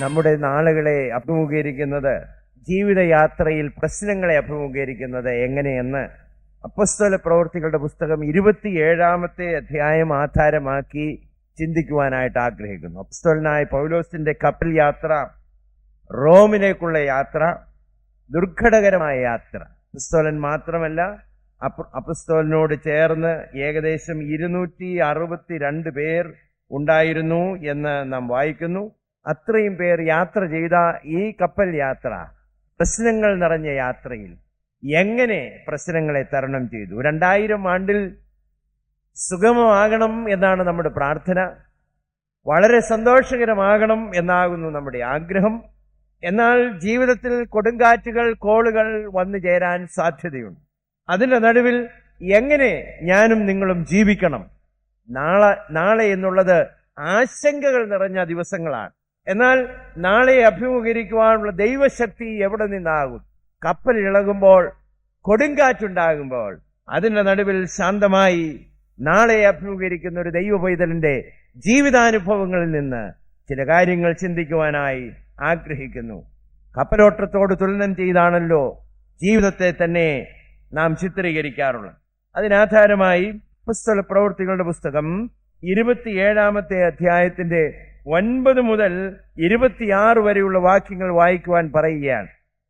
നമ്മുടെ നാളുകളെ അഭിമുഖീകരിക്കുന്നത്, ജീവിതയാത്രയിൽ പ്രശ്നങ്ങളെ അഭിമുഖീകരിക്കുന്നത് എങ്ങനെയെന്ന് അപ്പോസ്തല പ്രവൃത്തികളുടെ പുസ്തകം 27-ാമത്തെ അധ്യായം ആധാരമാക്കി ചിന്തിക്കുവാനായിട്ട് ആഗ്രഹിക്കുന്നു. അപ്പോസ്തലനായ പൗലോസിന്റെ കപ്പൽ യാത്ര, റോമിലേക്കുള്ള യാത്ര, ദുർഘടകരമായ യാത്ര. അപ്പോസ്തലൻ മാത്രമല്ല, അപ്പോസ്തലനോട് ചേർന്ന് ഏകദേശം 262 പേർ ഉണ്ടായിരുന്നു എന്ന് നാം വായിക്കുന്നു. അത്രയും പേർ യാത്ര ചെയ്ത ഈ കപ്പൽ യാത്ര, പ്രശ്നങ്ങൾ നിറഞ്ഞ യാത്രയിൽ എങ്ങനെ പ്രശ്നങ്ങളെ തരണം ചെയ്തു? 2000 ആണ്ടിൽ സുഗമമാകണം എന്നാണ് നമ്മുടെ പ്രാർത്ഥന. വളരെ സന്തോഷകരമാകണം എന്നാകുന്നു നമ്മുടെ ആഗ്രഹം. എന്നാൽ ജീവിതത്തിൽ കൊടുങ്കാറ്റുകൾ, കോളുകൾ വന്നു ചേരാൻ സാധ്യതയുണ്ട്. അതിന്റെ നടുവിൽ എങ്ങനെ ഞാനും നിങ്ങളും ജീവിക്കണം? നാളെ എന്നുള്ളത് ആശങ്കകൾ നിറഞ്ഞ ദിവസങ്ങളാണ്. എന്നാൽ നാളെ അഭിമുഖീകരിക്കുവാനുള്ള ദൈവശക്തി എവിടെ നിന്നാകും? കപ്പൽ ഇളകുമ്പോൾ, കൊടുങ്കാറ്റുണ്ടാകുമ്പോൾ, അതിന്റെ നടുവിൽ ശാന്തമായി നാളെ അഭിമുഖീകരിക്കുന്ന ഒരു ദൈവ പൈതലിന്റെ ജീവിതാനുഭവങ്ങളിൽ നിന്ന് ചില കാര്യങ്ങൾ ചിന്തിക്കുവാനായി ആഗ്രഹിക്കുന്നു. കപ്പലോട്ടത്തോട് തുലനം ചെയ്താണല്ലോ ജീവിതത്തെ തന്നെ നാം ചിത്രീകരിക്കാറുള്ളത്. അതിനാധാരമായി അപ്പോസ്തല പ്രവൃത്തികളുടെ പുസ്തകം 27-ാമത്തെ അധ്യായത്തിന്റെ 9 മുതൽ 26 വരെയുള്ള വാക്യങ്ങൾ വായിക്കുവാൻ പറയുകയാണ്.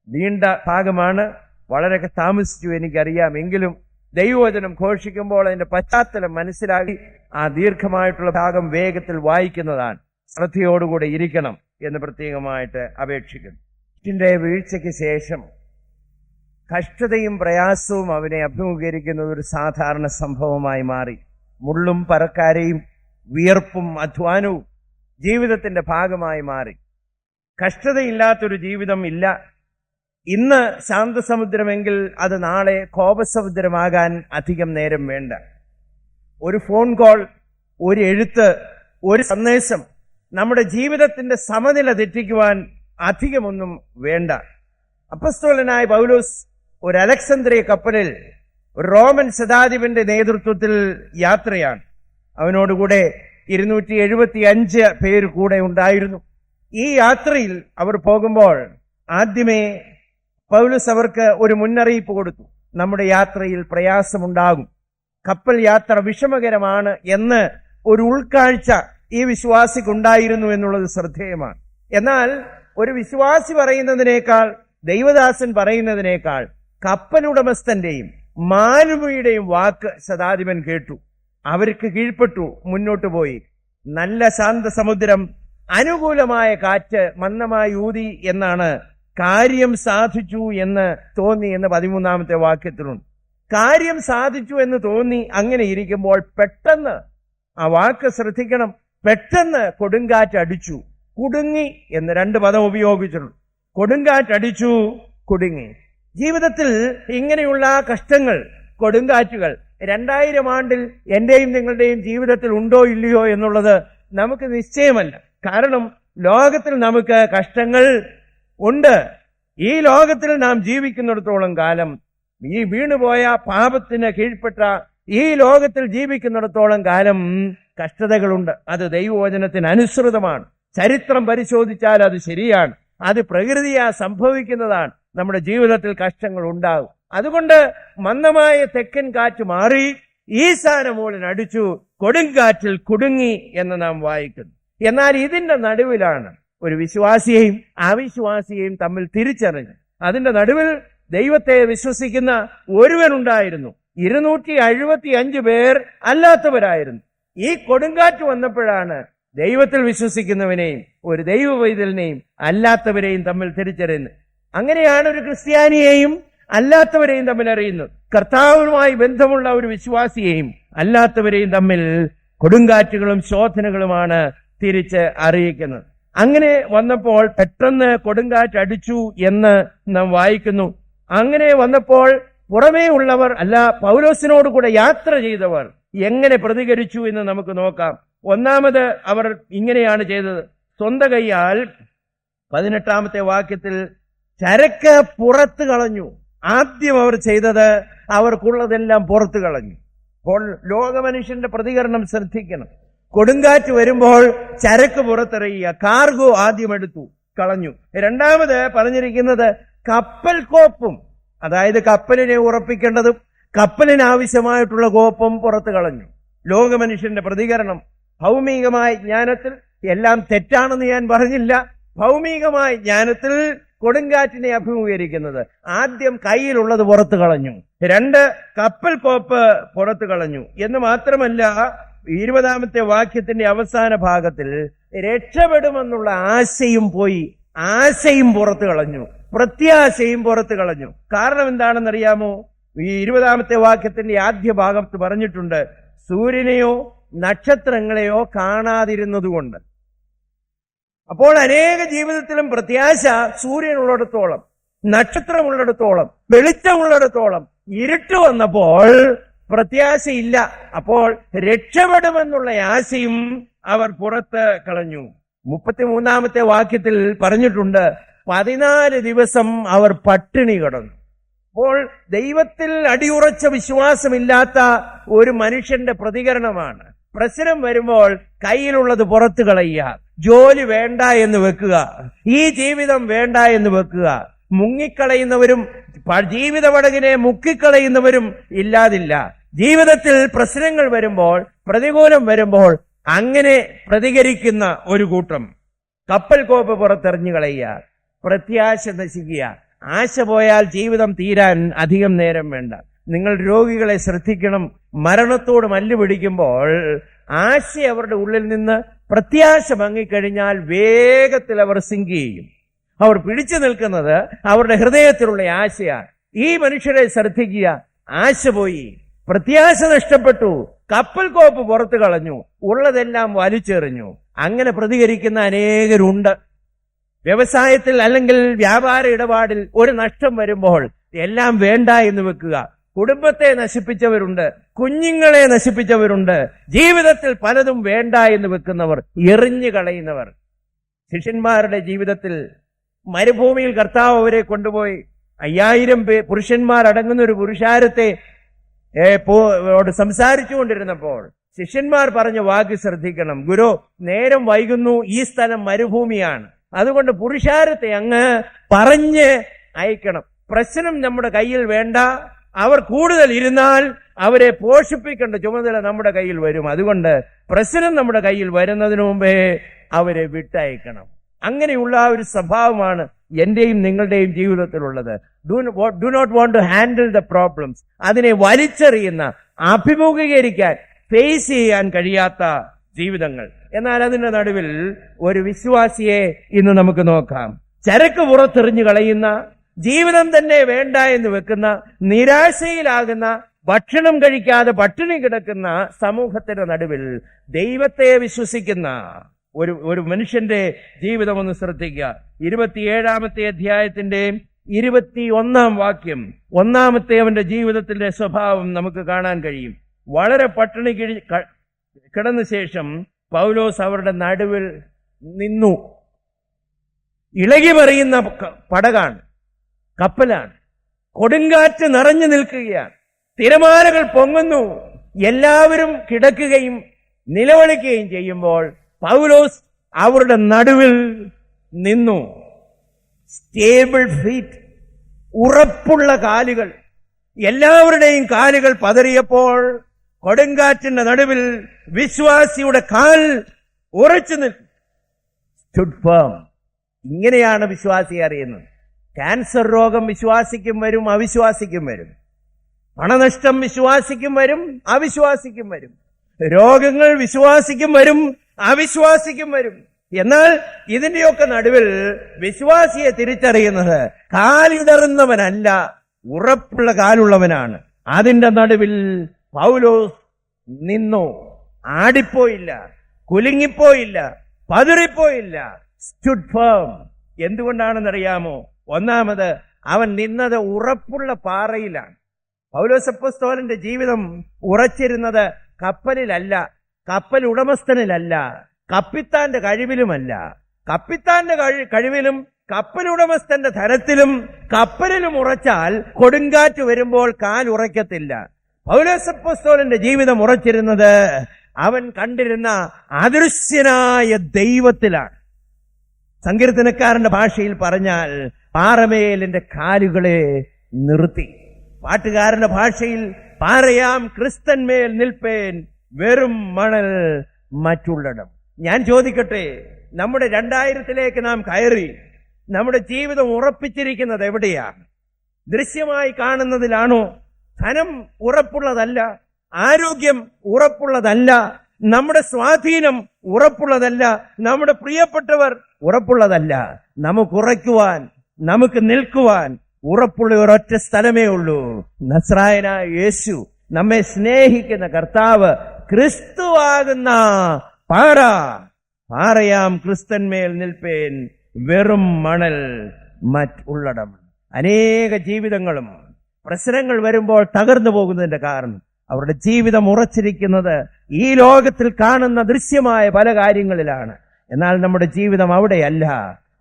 നീണ്ട ഭാഗമാണ്, വളരെ താമസിച്ചു എനിക്കറിയാം. എങ്കിലും ദൈവവചനം ഘോഷിക്കുമ്പോൾ അതിന്റെ പശ്ചാത്തലം മനസ്സിലാക്കി ആ ദീർഘമായിട്ടുള്ള ഭാഗം വേഗത്തിൽ വായിക്കുന്നതാണ്. ശ്രദ്ധയോടുകൂടെ ഇരിക്കണം എന്ന് പ്രത്യേകമായിട്ട് അപേക്ഷിക്കുന്നു. ഇതിന്റെ വീഴ്ചയ്ക്ക് ശേഷം കഷ്ടതയും പ്രയാസവും അവനെ അഭിമുഖീകരിക്കുന്നത് ഒരു സാധാരണ സംഭവമായി മാറി. മുള്ളും പറക്കാരയും വിയർപ്പും അധ്വാനവും ജീവിതത്തിന്റെ ഭാഗമായി മാറി. കഷ്ടതയില്ലാത്തൊരു ജീവിതം ഇല്ല. ഇന്ന് ശാന്തസമുദ്രമെങ്കിൽ അത് നാളെ കോപസമുദ്രമാകാൻ അധികം നേരം വേണ്ട. ഒരു ഫോൺ കോൾ, ഒരു എഴുത്ത്, ഒരു സന്ദേശം നമ്മുടെ ജീവിതത്തിന്റെ സമനില തെറ്റിക്കുവാൻ അധികമൊന്നും വേണ്ട. അപ്പോസ്തലനായ പൗലോസ് ഒരു അലക്സാന്ദ്രിയ കപ്പലിൽ ഒരു റോമൻ ശതാധിപന്റെ നേതൃത്വത്തിൽ യാത്രയാണ്. അവനോടുകൂടെ 275 പേര് കൂടെ ഉണ്ടായിരുന്നു. ഈ യാത്രയിൽ അവർ പോകുമ്പോൾ ആദ്യമേ പൗലോസ് അവർക്ക് ഒരു മുന്നറിയിപ്പ് കൊടുത്തു. നമ്മുടെ യാത്രയിൽ പ്രയാസമുണ്ടാകും, കപ്പൽ യാത്ര വിഷമകരമാണ് എന്ന് ഒരു ഉൾക്കാഴ്ച ഈ വിശ്വാസിക്കുണ്ടായിരുന്നു എന്നുള്ളത് ശ്രദ്ധേയമാണ്. എന്നാൽ ഒരു വിശ്വാസി പറയുന്നതിനേക്കാൾ, ദൈവദാസൻ പറയുന്നതിനേക്കാൾ കപ്പലുടമസ്ഥന്റെയും മാലുമിയുടെയും വാക്ക് ശതാധിപൻ കേട്ടു. അവർക്ക് കീഴ്പ്പെട്ടു, മുന്നോട്ട് പോയി. നല്ല ശാന്ത സമുദ്രം, അനുകൂലമായ കാറ്റ് മന്ദമായി ഊതി എന്നാണ് കാര്യം സാധിച്ചു എന്ന് തോന്നി എന്ന് 13-ാമത്തെ വാക്യത്തിലുണ്ട്. കാര്യം സാധിച്ചു എന്ന് തോന്നി. അങ്ങനെ ഇരിക്കുമ്പോൾ പെട്ടെന്ന്, ആ വാക്ക് ശ്രദ്ധിക്കണം, പെട്ടെന്ന് കൊടുങ്കാറ്റടിച്ചു. കുടുങ്ങി എന്ന് 2 പദം ഉപയോഗിച്ചിട്ടുണ്ട്. കൊടുങ്കാറ്റടിച്ചു, കുടുങ്ങി. ജീവിതത്തിൽ ഇങ്ങനെയുള്ള കഷ്ടങ്ങൾ, കൊടുങ്കാറ്റുകൾ 2000 ആണ്ടിൽ എന്റെയും നിങ്ങളുടെയും ജീവിതത്തിൽ ഉണ്ടോ ഇല്ലയോ എന്നുള്ളത് നമുക്ക് നിശ്ചയമല്ല. കാരണം ലോകത്തിൽ നമുക്ക് കഷ്ടങ്ങൾ ഉണ്ട്. ഈ ലോകത്തിൽ നാം ജീവിക്കുന്നിടത്തോളം കാലം, ഈ വീണുപോയ പാപത്തിന് കീഴ്പ്പെട്ട ഈ ലോകത്തിൽ ജീവിക്കുന്നിടത്തോളം കാലം കഷ്ടതകളുണ്ട്. അത് ദൈവവചനത്തിന് അനുസൃതമാണ്. ചരിത്രം പരിശോധിച്ചാൽ അത് ശരിയാണ്. അത് പ്രകൃതിയാ സംഭവിക്കുന്നതാണ്. നമ്മുടെ ജീവിതത്തിൽ കഷ്ടങ്ങൾ ഉണ്ടാകും. അതുകൊണ്ട് മന്ദമായ തെക്കൻ കാറ്റ് മാറി ഈശാനമൂലൻ അടിച്ചു, കൊടുങ്കാറ്റിൽ കുടുങ്ങി എന്ന് നാം വായിക്കുന്നു. എന്നാൽ ഇതിന്റെ നടുവിലാണ് ഒരു വിശ്വാസിയെയും അവിശ്വാസിയെയും തമ്മിൽ തിരിച്ചറിഞ്ഞ്, അതിന്റെ നടുവിൽ ദൈവത്തെ വിശ്വസിക്കുന്ന ഒരുവനുണ്ടായിരുന്നു. 275 പേർ അല്ലാത്തവരായിരുന്നു. ഈ കൊടുങ്കാറ്റ് വന്നപ്പോഴാണ് ദൈവത്തിൽ വിശ്വസിക്കുന്നവനെയും ഒരു ദൈവ പൈതലിനെയും അല്ലാത്തവരെയും തമ്മിൽ തിരിച്ചറിയുന്നത്. അങ്ങനെയാണ് ഒരു ക്രിസ്ത്യാനിയെയും അല്ലാത്തവരെയും തമ്മിൽ അറിയുന്നത്. കർത്താവുമായി ബന്ധമുള്ള ഒരു വിശ്വാസിയെയും അല്ലാത്തവരെയും തമ്മിൽ കൊടുങ്കാറ്റുകളും ശോധനകളുമാണ് തിരിച്ച് അറിയിക്കുന്നത്. അങ്ങനെ വന്നപ്പോൾ പെട്ടെന്ന് കൊടുങ്കാറ്റ് അടിച്ചു എന്ന് നാം വായിക്കുന്നു. അങ്ങനെ വന്നപ്പോൾ പുറമേ ഉള്ളവർ, അല്ല പൗലോസിനോട് കൂടെ യാത്ര ചെയ്തവർ എങ്ങനെ പ്രതികരിച്ചു എന്ന് നമുക്ക് നോക്കാം. ഒന്നാമത് അവർ ഇങ്ങനെയാണ് ചെയ്തത്. സ്വന്തം കൈയാൽ 18-ാമത്തെ വാക്യത്തിൽ ചരക്ക് പുറത്തു കളഞ്ഞു. ആദ്യം അവർ ചെയ്തത് അവർക്കുള്ളതെല്ലാം പുറത്തു കളഞ്ഞു. അപ്പോൾ ലോകമനുഷ്യന്റെ പ്രതികരണം ശ്രദ്ധിക്കണം. കൊടുങ്കാറ്റ് വരുമ്പോൾ ചരക്ക് പുറത്തെറിയുക. കാർഗോ ആദ്യം എടുത്തു. കളഞ്ഞു. രണ്ടാമത് പറഞ്ഞിരിക്കുന്നത് കപ്പൽ കോപ്പും, അതായത് കപ്പലിനെ ഉറപ്പിക്കേണ്ടതും കപ്പലിന് ആവശ്യമായിട്ടുള്ള കോപ്പും പുറത്തു കളഞ്ഞു. ലോകമനുഷ്യന്റെ പ്രതികരണം ഭൗമികമായ ജ്ഞാനത്തിൽ എല്ലാം തെറ്റാണെന്ന് ഞാൻ പറഞ്ഞില്ല. ഭൗമികമായ ജ്ഞാനത്തിൽ കൊടുങ്കാറ്റിനെ അഭിമുഖീകരിക്കുന്നത് ആദ്യം കയ്യിലുള്ളത് പുറത്തു കളഞ്ഞു, 2 കപ്പൽ കോപ്പ് പുറത്തു കളഞ്ഞു എന്ന് മാത്രമല്ല, 20-ാമത്തെ വാക്യത്തിന്റെ അവസാന ഭാഗത്തിൽ രക്ഷപ്പെടുമെന്നുള്ള ആശയും പോയി, ആശയും പുറത്തു കളഞ്ഞു, പ്രത്യാശയും പുറത്തു കളഞ്ഞു. കാരണം എന്താണെന്നറിയാമോ? ഈ 20-ാമത്തെ വാക്യത്തിന്റെ ആദ്യ ഭാഗത്ത് പറഞ്ഞിട്ടുണ്ട്, സൂര്യനെയോ നക്ഷത്രങ്ങളെയോ കാണാതിരുന്നതുകൊണ്ട്. അപ്പോൾ അനേക ജീവിതത്തിലും പ്രത്യാശ സൂര്യനുള്ളിടത്തോളം, നക്ഷത്രമുള്ളിടത്തോളം, വെളിച്ചമുള്ളിടത്തോളം ഇരുട്ട് വന്നപ്പോൾ പ്രത്യാശയില്ല. അപ്പോൾ രക്ഷപ്പെടുമെന്നുള്ള ആശയും അവർ പുറത്ത് കളഞ്ഞു. 33-ാമത്തെ വാക്യത്തിൽ പറഞ്ഞിട്ടുണ്ട്, 14 ദിവസം അവർ പട്ടിണി കിടന്നു. അപ്പോൾ ദൈവത്തിൽ അടിയുറച്ച വിശ്വാസമില്ലാത്ത ഒരു മനുഷ്യന്റെ പ്രതികരണമാണ്. പ്രശ്നം വരുമ്പോൾ കയ്യിലുള്ളത് പുറത്തു കളയുക, ജോലി വേണ്ട എന്ന് വെക്കുക, ഈ ജീവിതം വേണ്ട എന്ന് വെക്കുക. മുങ്ങിക്കളയുന്നവരും ജീവിത പടകിനെ മുക്കിക്കളയുന്നവരും ഇല്ലാതില്ല. ജീവിതത്തിൽ പ്രശ്നങ്ങൾ വരുമ്പോൾ, പ്രതികൂലം വരുമ്പോൾ അങ്ങനെ പ്രതികരിക്കുന്ന ഒരു കൂട്ടം. കപ്പൽ കോപ്പ് പുറത്തെറിഞ്ഞു കളയുക, പ്രത്യാശ നശിക്കുക. ആശ പോയാൽ ജീവിതം തീരാൻ അധികം നേരം വേണ്ട. നിങ്ങൾ രോഗികളെ ശ്രദ്ധിക്കണം. മരണത്തോട് മല്ല് പിടിക്കുമ്പോൾ ആശ അവരുടെ ഉള്ളിൽ നിന്ന് പ്രത്യാശ മങ്ങിക്കഴിഞ്ഞാൽ വേഗത്തിൽ അവർ സിങ്ക് ചെയ്യും. അവർ പിടിച്ചു നിൽക്കുന്നത് അവരുടെ ഹൃദയത്തിലുള്ള ആശയാണ്. ഈ മനുഷ്യരെ ശ്രദ്ധിക്കുക. ആശ പോയി, പ്രത്യാശ നഷ്ടപ്പെട്ടു, കപ്പൽ കോപ്പ് പുറത്തു കളഞ്ഞു, ഉള്ളതെല്ലാം വലിച്ചെറിഞ്ഞു. അങ്ങനെ പ്രതികരിക്കുന്ന അനേകരുണ്ട്. വ്യവസായത്തിൽ അല്ലെങ്കിൽ വ്യാപാര ഇടപാടിൽ ഒരു നഷ്ടം വരുമ്പോൾ എല്ലാം വേണ്ട എന്ന് വെക്കുക. കുടുംബത്തെ നശിപ്പിച്ചവരുണ്ട്, കുഞ്ഞുങ്ങളെ നശിപ്പിച്ചവരുണ്ട്. ജീവിതത്തിൽ പലതും വേണ്ട എന്ന് വെക്കുന്നവർ, എറിഞ്ഞു കളയുന്നവർ. ശിഷ്യന്മാരുടെ ജീവിതത്തിൽ മരുഭൂമിയിൽ കർത്താവ് അവരെ കൊണ്ടുപോയി 5000 പുരുഷന്മാരടങ്ങുന്ന ഒരു പുരുഷാരത്തെ സംസാരിച്ചു കൊണ്ടിരുന്നപ്പോൾ ശിഷ്യന്മാർ പറഞ്ഞ വാക്ക് ശ്രദ്ധിക്കണം. ഗുരു, നേരം വൈകുന്നു, ഈ സ്ഥലം മരുഭൂമിയാണ്, അതുകൊണ്ട് പുരുഷാരത്തെ അങ്ങ് പറഞ്ഞ് അയക്കണം. പ്രശ്നം നമ്മുടെ കയ്യിൽ വേണ്ട. അവർ കൂടുതൽ ഇരുന്നാൽ അവരെ പോഷിപ്പിക്കേണ്ട ചുമതല നമ്മുടെ കയ്യിൽ വരും. അതുകൊണ്ട് പ്രശ്നം നമ്മുടെ കയ്യിൽ വരുന്നതിന് മുമ്പേ അവരെ വിട്ടയക്കണം. അങ്ങനെയുള്ള ഒരു സ്വഭാവമാണ് എന്റെയും നിങ്ങളുടെയും ജീവിതത്തിലുള്ളത്. Do not want to handle the problems. അതിനെ വലിച്ചെറിയുന്ന, അഭിമുഖീകരിക്കാൻ, ഫേസ് ചെയ്യാൻ കഴിയാത്ത ജീവിതങ്ങൾ. എന്നാൽ അതിന്റെ നടുവിൽ ഒരു വിശ്വാസിയെ ഇന്ന് നമുക്ക് നോക്കാം. ചരക്ക് പുറത്തെറിഞ്ഞു കളയുന്ന, ജീവിതം തന്നെ വേണ്ട എന്ന് വെക്കുന്ന, നിരാശയിലാകുന്ന, ഭക്ഷണം കഴിക്കാതെ പട്ടിണി കിടക്കുന്ന സമൂഹത്തിന്റെ നടുവിൽ ദൈവത്തെ വിശ്വസിക്കുന്ന ഒരു മനുഷ്യന്റെ ജീവിതം ഒന്ന് ശ്രദ്ധിക്കുക. 27-ാമത്തെ അധ്യായത്തിന്റെ 21-ാം വാക്യം, 1-ാമത്തെ അവന്റെ ജീവിതത്തിന്റെ സ്വഭാവം നമുക്ക് കാണാൻ കഴിയും. വളരെ പട്ടിണി കിടന്ന ശേഷം പൗലോസ് അവരുടെ നടുവിൽ നിന്നു. ഇളകി മറിയുന്ന പടകാണ്, കപ്പലാണ്, കൊടുങ്കാറ്റ് നിറഞ്ഞു നിൽക്കുകയാണ്, തിരമാലകൾ പൊങ്ങുന്നു, എല്ലാവരും കിടക്കുകയും നിലവിളിക്കുകയും ചെയ്യുമ്പോൾ പൗലോസ് അവരുടെ നടുവിൽ നിന്നു. സ്റ്റേബിൾ ഫീറ്റ്, ഉറപ്പുള്ള കാലുകൾ. എല്ലാവരുടെയും കാലുകൾ പതറിയപ്പോൾ കൊടുങ്കാറ്റിന്റെ നടുവിൽ വിശ്വാസിയുടെ കാൽ ഉറച്ചു നിൽക്കും. Stood firm. ഇങ്ങനെയാണ് വിശ്വാസിയെ അറിയുന്നത്. ക്യാൻസർ രോഗം വിശ്വാസിക്കും വരും, അവിശ്വാസിക്കും വരും. പണനഷ്ടം വിശ്വാസിക്കും വരും, അവിശ്വാസിക്കും വരും. രോഗങ്ങൾ വിശ്വാസിക്കും വരും, അവിശ്വാസിക്കും വരും. എന്നാൽ ഇതിന്റെയൊക്കെ നടുവിൽ വിശ്വാസിയെ തിരിച്ചറിയുന്നത് കാലിടറുന്നവനല്ല, ഉറപ്പുള്ള കാലുള്ളവനാണ്. അതിന്റെ നടുവിൽ പൗലോസ് നിന്നു. ആടിപ്പോയില്ല, കുലുങ്ങിപ്പോയില്ല, പതറിപ്പോയില്ല. Stood firm. എന്തുകൊണ്ടാണെന്നറിയാമോ? ഒന്നാമത്, അവൻ നിന്നത് ഉറപ്പുള്ള പാറയിലാണ്. പൗലോസ് അപ്പോസ്തലന്റെ ജീവിതം ഉറച്ചിരുന്നത് കപ്പലിലല്ല, കപ്പൽ ഉടമസ്ഥനിലല്ല, കപ്പിത്താന്റെ കഴിവിലുമല്ല. കപ്പിത്താന്റെ കഴിവിലും കപ്പലുടമസ്ഥന്റെ ധനത്തിലും കപ്പലിലും ഉറച്ചാൽ കൊടുങ്കാറ്റ് വരുമ്പോൾ കാൽ ഉറയ്ക്കത്തില്ല. പൗലോസ് അപ്പോസ്തലന്റെ ജീവിതം ഉറച്ചിരുന്നത് അവൻ കണ്ടിരുന്ന അദൃശ്യനായ ദൈവത്തിലാണ്. സങ്കീർത്തനക്കാരന്റെ ഭാഷയിൽ പറഞ്ഞാൽ പാറമേൽ എന്റെ കാലുകളെ നിർത്തി. പാട്ടുകാരന്റെ ഭാഷയിൽ പാറയാം ക്രിസ്തന്മേൽ നിൽപ്പേൻ വെറും മണൽ മറ്റുള്ളിടം. ഞാൻ ചോദിക്കട്ടെ, നമ്മുടെ 2000-ലേക്ക് നാം കയറി. നമ്മുടെ ജീവിതം ഉറപ്പിച്ചിരിക്കുന്നത് എവിടെയാണ്? ദൃശ്യമായി കാണുന്നതിലാണോ? ധനം ഉറപ്പുള്ളതല്ല, ആരോഗ്യം ഉറപ്പുള്ളതല്ല, നമ്മുടെ സ്വാധീനം ഉറപ്പുള്ളതല്ല, നമ്മുടെ പ്രിയപ്പെട്ടവർ ഉറപ്പുള്ളതല്ല. നമുക്ക് ഉറയ്ക്കുവാൻ, നമുക്ക് നിൽക്കുവാൻ ഉറപ്പുള്ള ഒരൊറ്റ സ്ഥലമേ ഉള്ളൂ. നസ്രായനായ യേശു, നമ്മെ സ്നേഹിക്കുന്ന കർത്താവ്, ക്രിസ്തുവാകുന്ന പാറ. പാറയാം ക്രിസ്തന്മേൽ നിൽപ്പേൻ വെറും മണൽ മറ്റുള്ളിടം. അനേക ജീവിതങ്ങളും പ്രശ്നങ്ങൾ വരുമ്പോൾ തകർന്നു പോകുന്നതിന്റെ കാരണം അവരുടെ ജീവിതം ഉറച്ചിരിക്കുന്നത് ഈ ലോകത്തിൽ കാണുന്ന ദൃശ്യമായ പല കാര്യങ്ങളിലാണ്. എന്നാൽ നമ്മുടെ ജീവിതം അവിടെയല്ല.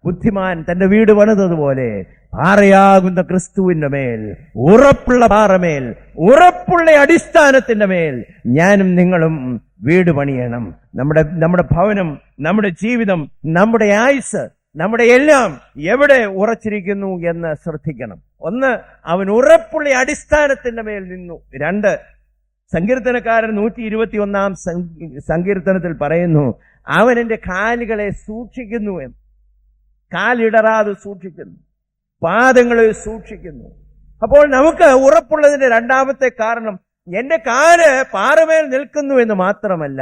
ബുദ്ധിമാൻ തന്റെ വീട് പണിതതുപോലെ പാറയാകുന്ന ക്രിസ്തുവിന്റെ മേൽ, ഉറപ്പുള്ള പാറമേൽ, ഉറപ്പുള്ള അടിസ്ഥാനത്തിന്റെ മേൽ ഞാനും നിങ്ങളും വീട് പണിയണം. നമ്മുടെ ഭവനം, നമ്മുടെ ജീവിതം, നമ്മുടെ ആയുസ്, നമ്മുടെ എല്ലാം എവിടെ ഉറച്ചിരിക്കുന്നു എന്ന് ശ്രദ്ധിക്കണം. ഒന്ന്, അവൻ ഉറപ്പുള്ള അടിസ്ഥാനത്തിന്റെ മേൽ നിന്നു. 2, സങ്കീർത്തനക്കാരൻ 121-ാം സങ്കീർത്തനത്തിൽ പറയുന്നു, അവൻ എന്റെ കാലുകളെ സൂക്ഷിക്കുന്നു എന്ന്. കാലിടറാതെ സൂക്ഷിക്കുന്നു, പാദങ്ങളെ സൂക്ഷിക്കുന്നു. അപ്പോൾ നമുക്ക് ഉറപ്പുള്ളതിന്റെ രണ്ടാമത്തെ കാരണം, എന്റെ കാല് പാറമേൽ നിൽക്കുന്നു എന്ന് മാത്രമല്ല,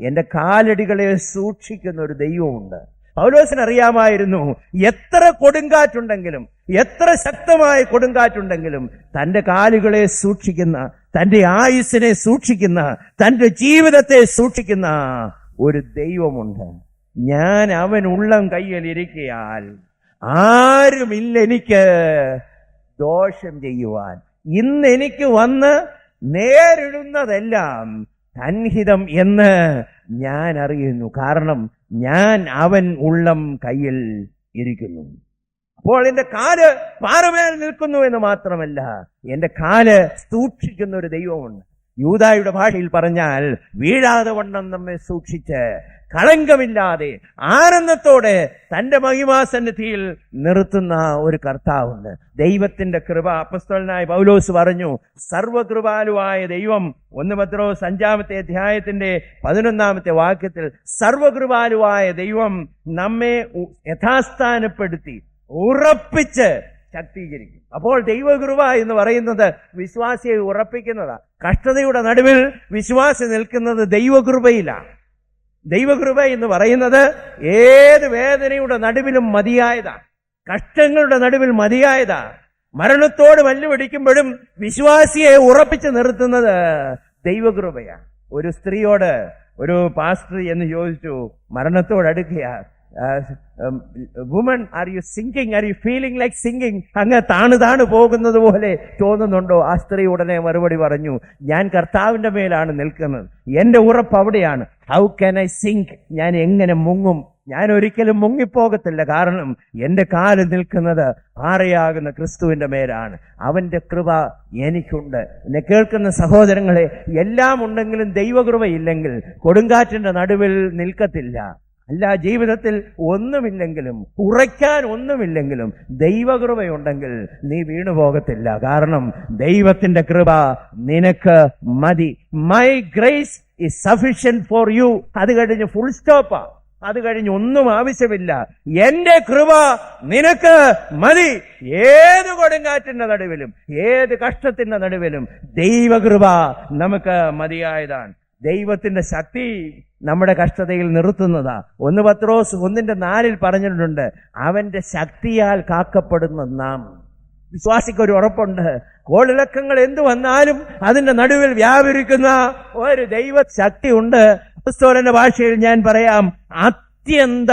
എന്റെ കാലടികളെ സൂക്ഷിക്കുന്ന ഒരു ദൈവമുണ്ട്. പൗലോസിന് അറിയാമായിരുന്നു, എത്ര കൊടുങ്കാറ്റുണ്ടെങ്കിലും, എത്ര ശക്തമായ കൊടുങ്കാറ്റുണ്ടെങ്കിലും തന്റെ കാലുകളെ സൂക്ഷിക്കുന്ന, തന്റെ ആയുസ്സിനെ സൂക്ഷിക്കുന്ന, തന്റെ ജീവിതത്തെ സൂക്ഷിക്കുന്ന ഒരു ദൈവമുണ്ട്. ഞാൻ അവൻ ഉള്ളം കയ്യിൽ ഇരിക്കയാൽ ആരുമില്ല എനിക്ക് ദോഷം ചെയ്യുവാൻ. ഇന്ന് എനിക്ക് വന്ന് നേരിടുന്നതെല്ലാം തൻഹിതം എന്ന് ഞാൻ അറിയുന്നു. കാരണം ഞാൻ അവൻ ഉള്ളം കയ്യിൽ ഇരിക്കുന്നു. അപ്പോൾ എന്റെ കാല് പാറമേൽ നിൽക്കുന്നു എന്ന് മാത്രമല്ല, എന്റെ കാല് സൂക്ഷിക്കുന്ന ഒരു ദൈവമുണ്ട്. യൂദായുടെ ഭാഷയിൽ പറഞ്ഞാൽ, വീഴാതെ വണ്ണം നമ്മെ സൂക്ഷിച്ച് കളങ്കമില്ലാതെ ആനന്ദത്തോടെ തന്റെ മഹിമാസന്നിധിയിൽ നിർത്തുന്ന ഒരു കർത്താവുണ്ട്. ദൈവത്തിന്റെ കൃപ, അപ്പോസ്തലനായ പൗലോസ് പറഞ്ഞു, സർവകൃപാലുവായ ദൈവം, 1 പത്രോസ് 5-ാമത്തെ അധ്യായത്തിന്റെ 11-ാമത്തെ വാക്യത്തിൽ, സർവകൃപാലുവായ ദൈവം നമ്മെ യഥാസ്ഥാനപ്പെടുത്തി ഉറപ്പിച്ച് ശക്തീകരിക്കും. അപ്പോൾ ദൈവകൃപ എന്ന് പറയുന്നത് വിശ്വാസിയെ ഉറപ്പിക്കുന്നതാണ്. കഷ്ടതയുടെ നടുവിൽ വിശ്വാസി നിൽക്കുന്നത് ദൈവകൃപയിലാണ്. ദൈവകൃപ എന്ന് പറയുന്നത് ഏത് വേദനയുടെ നടുവിലും മതിയായതാ, കഷ്ടങ്ങളുടെ നടുവിൽ മതിയായതാ. മരണത്തോട് മല്ലുപിടിക്കുമ്പോഴും വിശ്വാസിയെ ഉറപ്പിച്ചു നിർത്തുന്നത് ദൈവകൃപയാണ്. ഒരു സ്ത്രീയോട് ഒരു പാസ്റ്റർ എന്ന് ചോദിച്ചു, മരണത്തോടടുക്കുക, woman are you sinking, are you feeling like sinking, അങ്ങ് താണു പോകുന്നത് പോലെ തോന്നുന്നുണ്ടോ? ആ സ്ത്രീ ഉടനെ മറുപടി പറഞ്ഞു, ഞാൻ കർത്താവിന്റെ മേലാണ് നിൽക്കുന്നത്, എന്റെ ഉറപ്പ് അവിടെയാണ്. How can I sink? ഞാൻ എങ്ങനെ മുങ്ങും? ഞാൻ ഒരിക്കലും മുങ്ങിപ്പോകത്തില്ല. കാരണം എന്റെ കാല് നിൽക്കുന്നത് പാറയാകുന്ന ക്രിസ്തുവിന്റെ മേലാണ്. അവന്റെ കൃപ എനിക്കുണ്ട്. എന്നെ കേൾക്കുന്ന സഹോദരങ്ങളെ, എല്ലാം ഉണ്ടെങ്കിലും ദൈവകൃപയില്ലെങ്കിൽ കൊടുങ്കാറ്റിന്റെ നടുവിൽ നിൽക്കത്തില്ല. അല്ല, ജീവിതത്തിൽ ഒന്നുമില്ലെങ്കിലും, ഉറയ്ക്കാൻ ഒന്നുമില്ലെങ്കിലും ദൈവകൃപയുണ്ടെങ്കിൽ നീ വീണുപോകത്തില്ല. കാരണം ദൈവത്തിന്റെ കൃപ നിനക്ക് മതി. My grace is sufficient for you. അത് കഴിഞ്ഞ് ഫുൾ സ്റ്റോപ്പാ. അത് കഴിഞ്ഞ് ഒന്നും ആവശ്യമില്ല. എന്റെ കൃപ നിനക്ക് മതി. ഏത് കൊടുങ്കാറ്റിന്റെ നടുവിലും, ഏത് കഷ്ടത്തിന്റെ നടുവിലും ദൈവകൃപ നമുക്ക് മതിയായതാണ്. ദൈവത്തിന്റെ ശക്തി നമ്മുടെ കഷ്ടതയിൽ നിർത്തുന്നതാ. 1 പത്രോസ് 1:4 പറഞ്ഞിട്ടുണ്ട്, അവന്റെ ശക്തിയാൽ കാക്കപ്പെടുന്ന നാം. വിശ്വാസിക്കൊരു ഉറപ്പുണ്ട്, കോളിളക്കങ്ങൾ എന്തു വന്നാലും അതിന്റെ നടുവിൽ വ്യാപരിക്കുന്ന ഒരു ദൈവ ശക്തി ഉണ്ട്. അപ്പോസ്തലന്റെ ഭാഷയിൽ ഞാൻ പറയാം, അത്യന്ത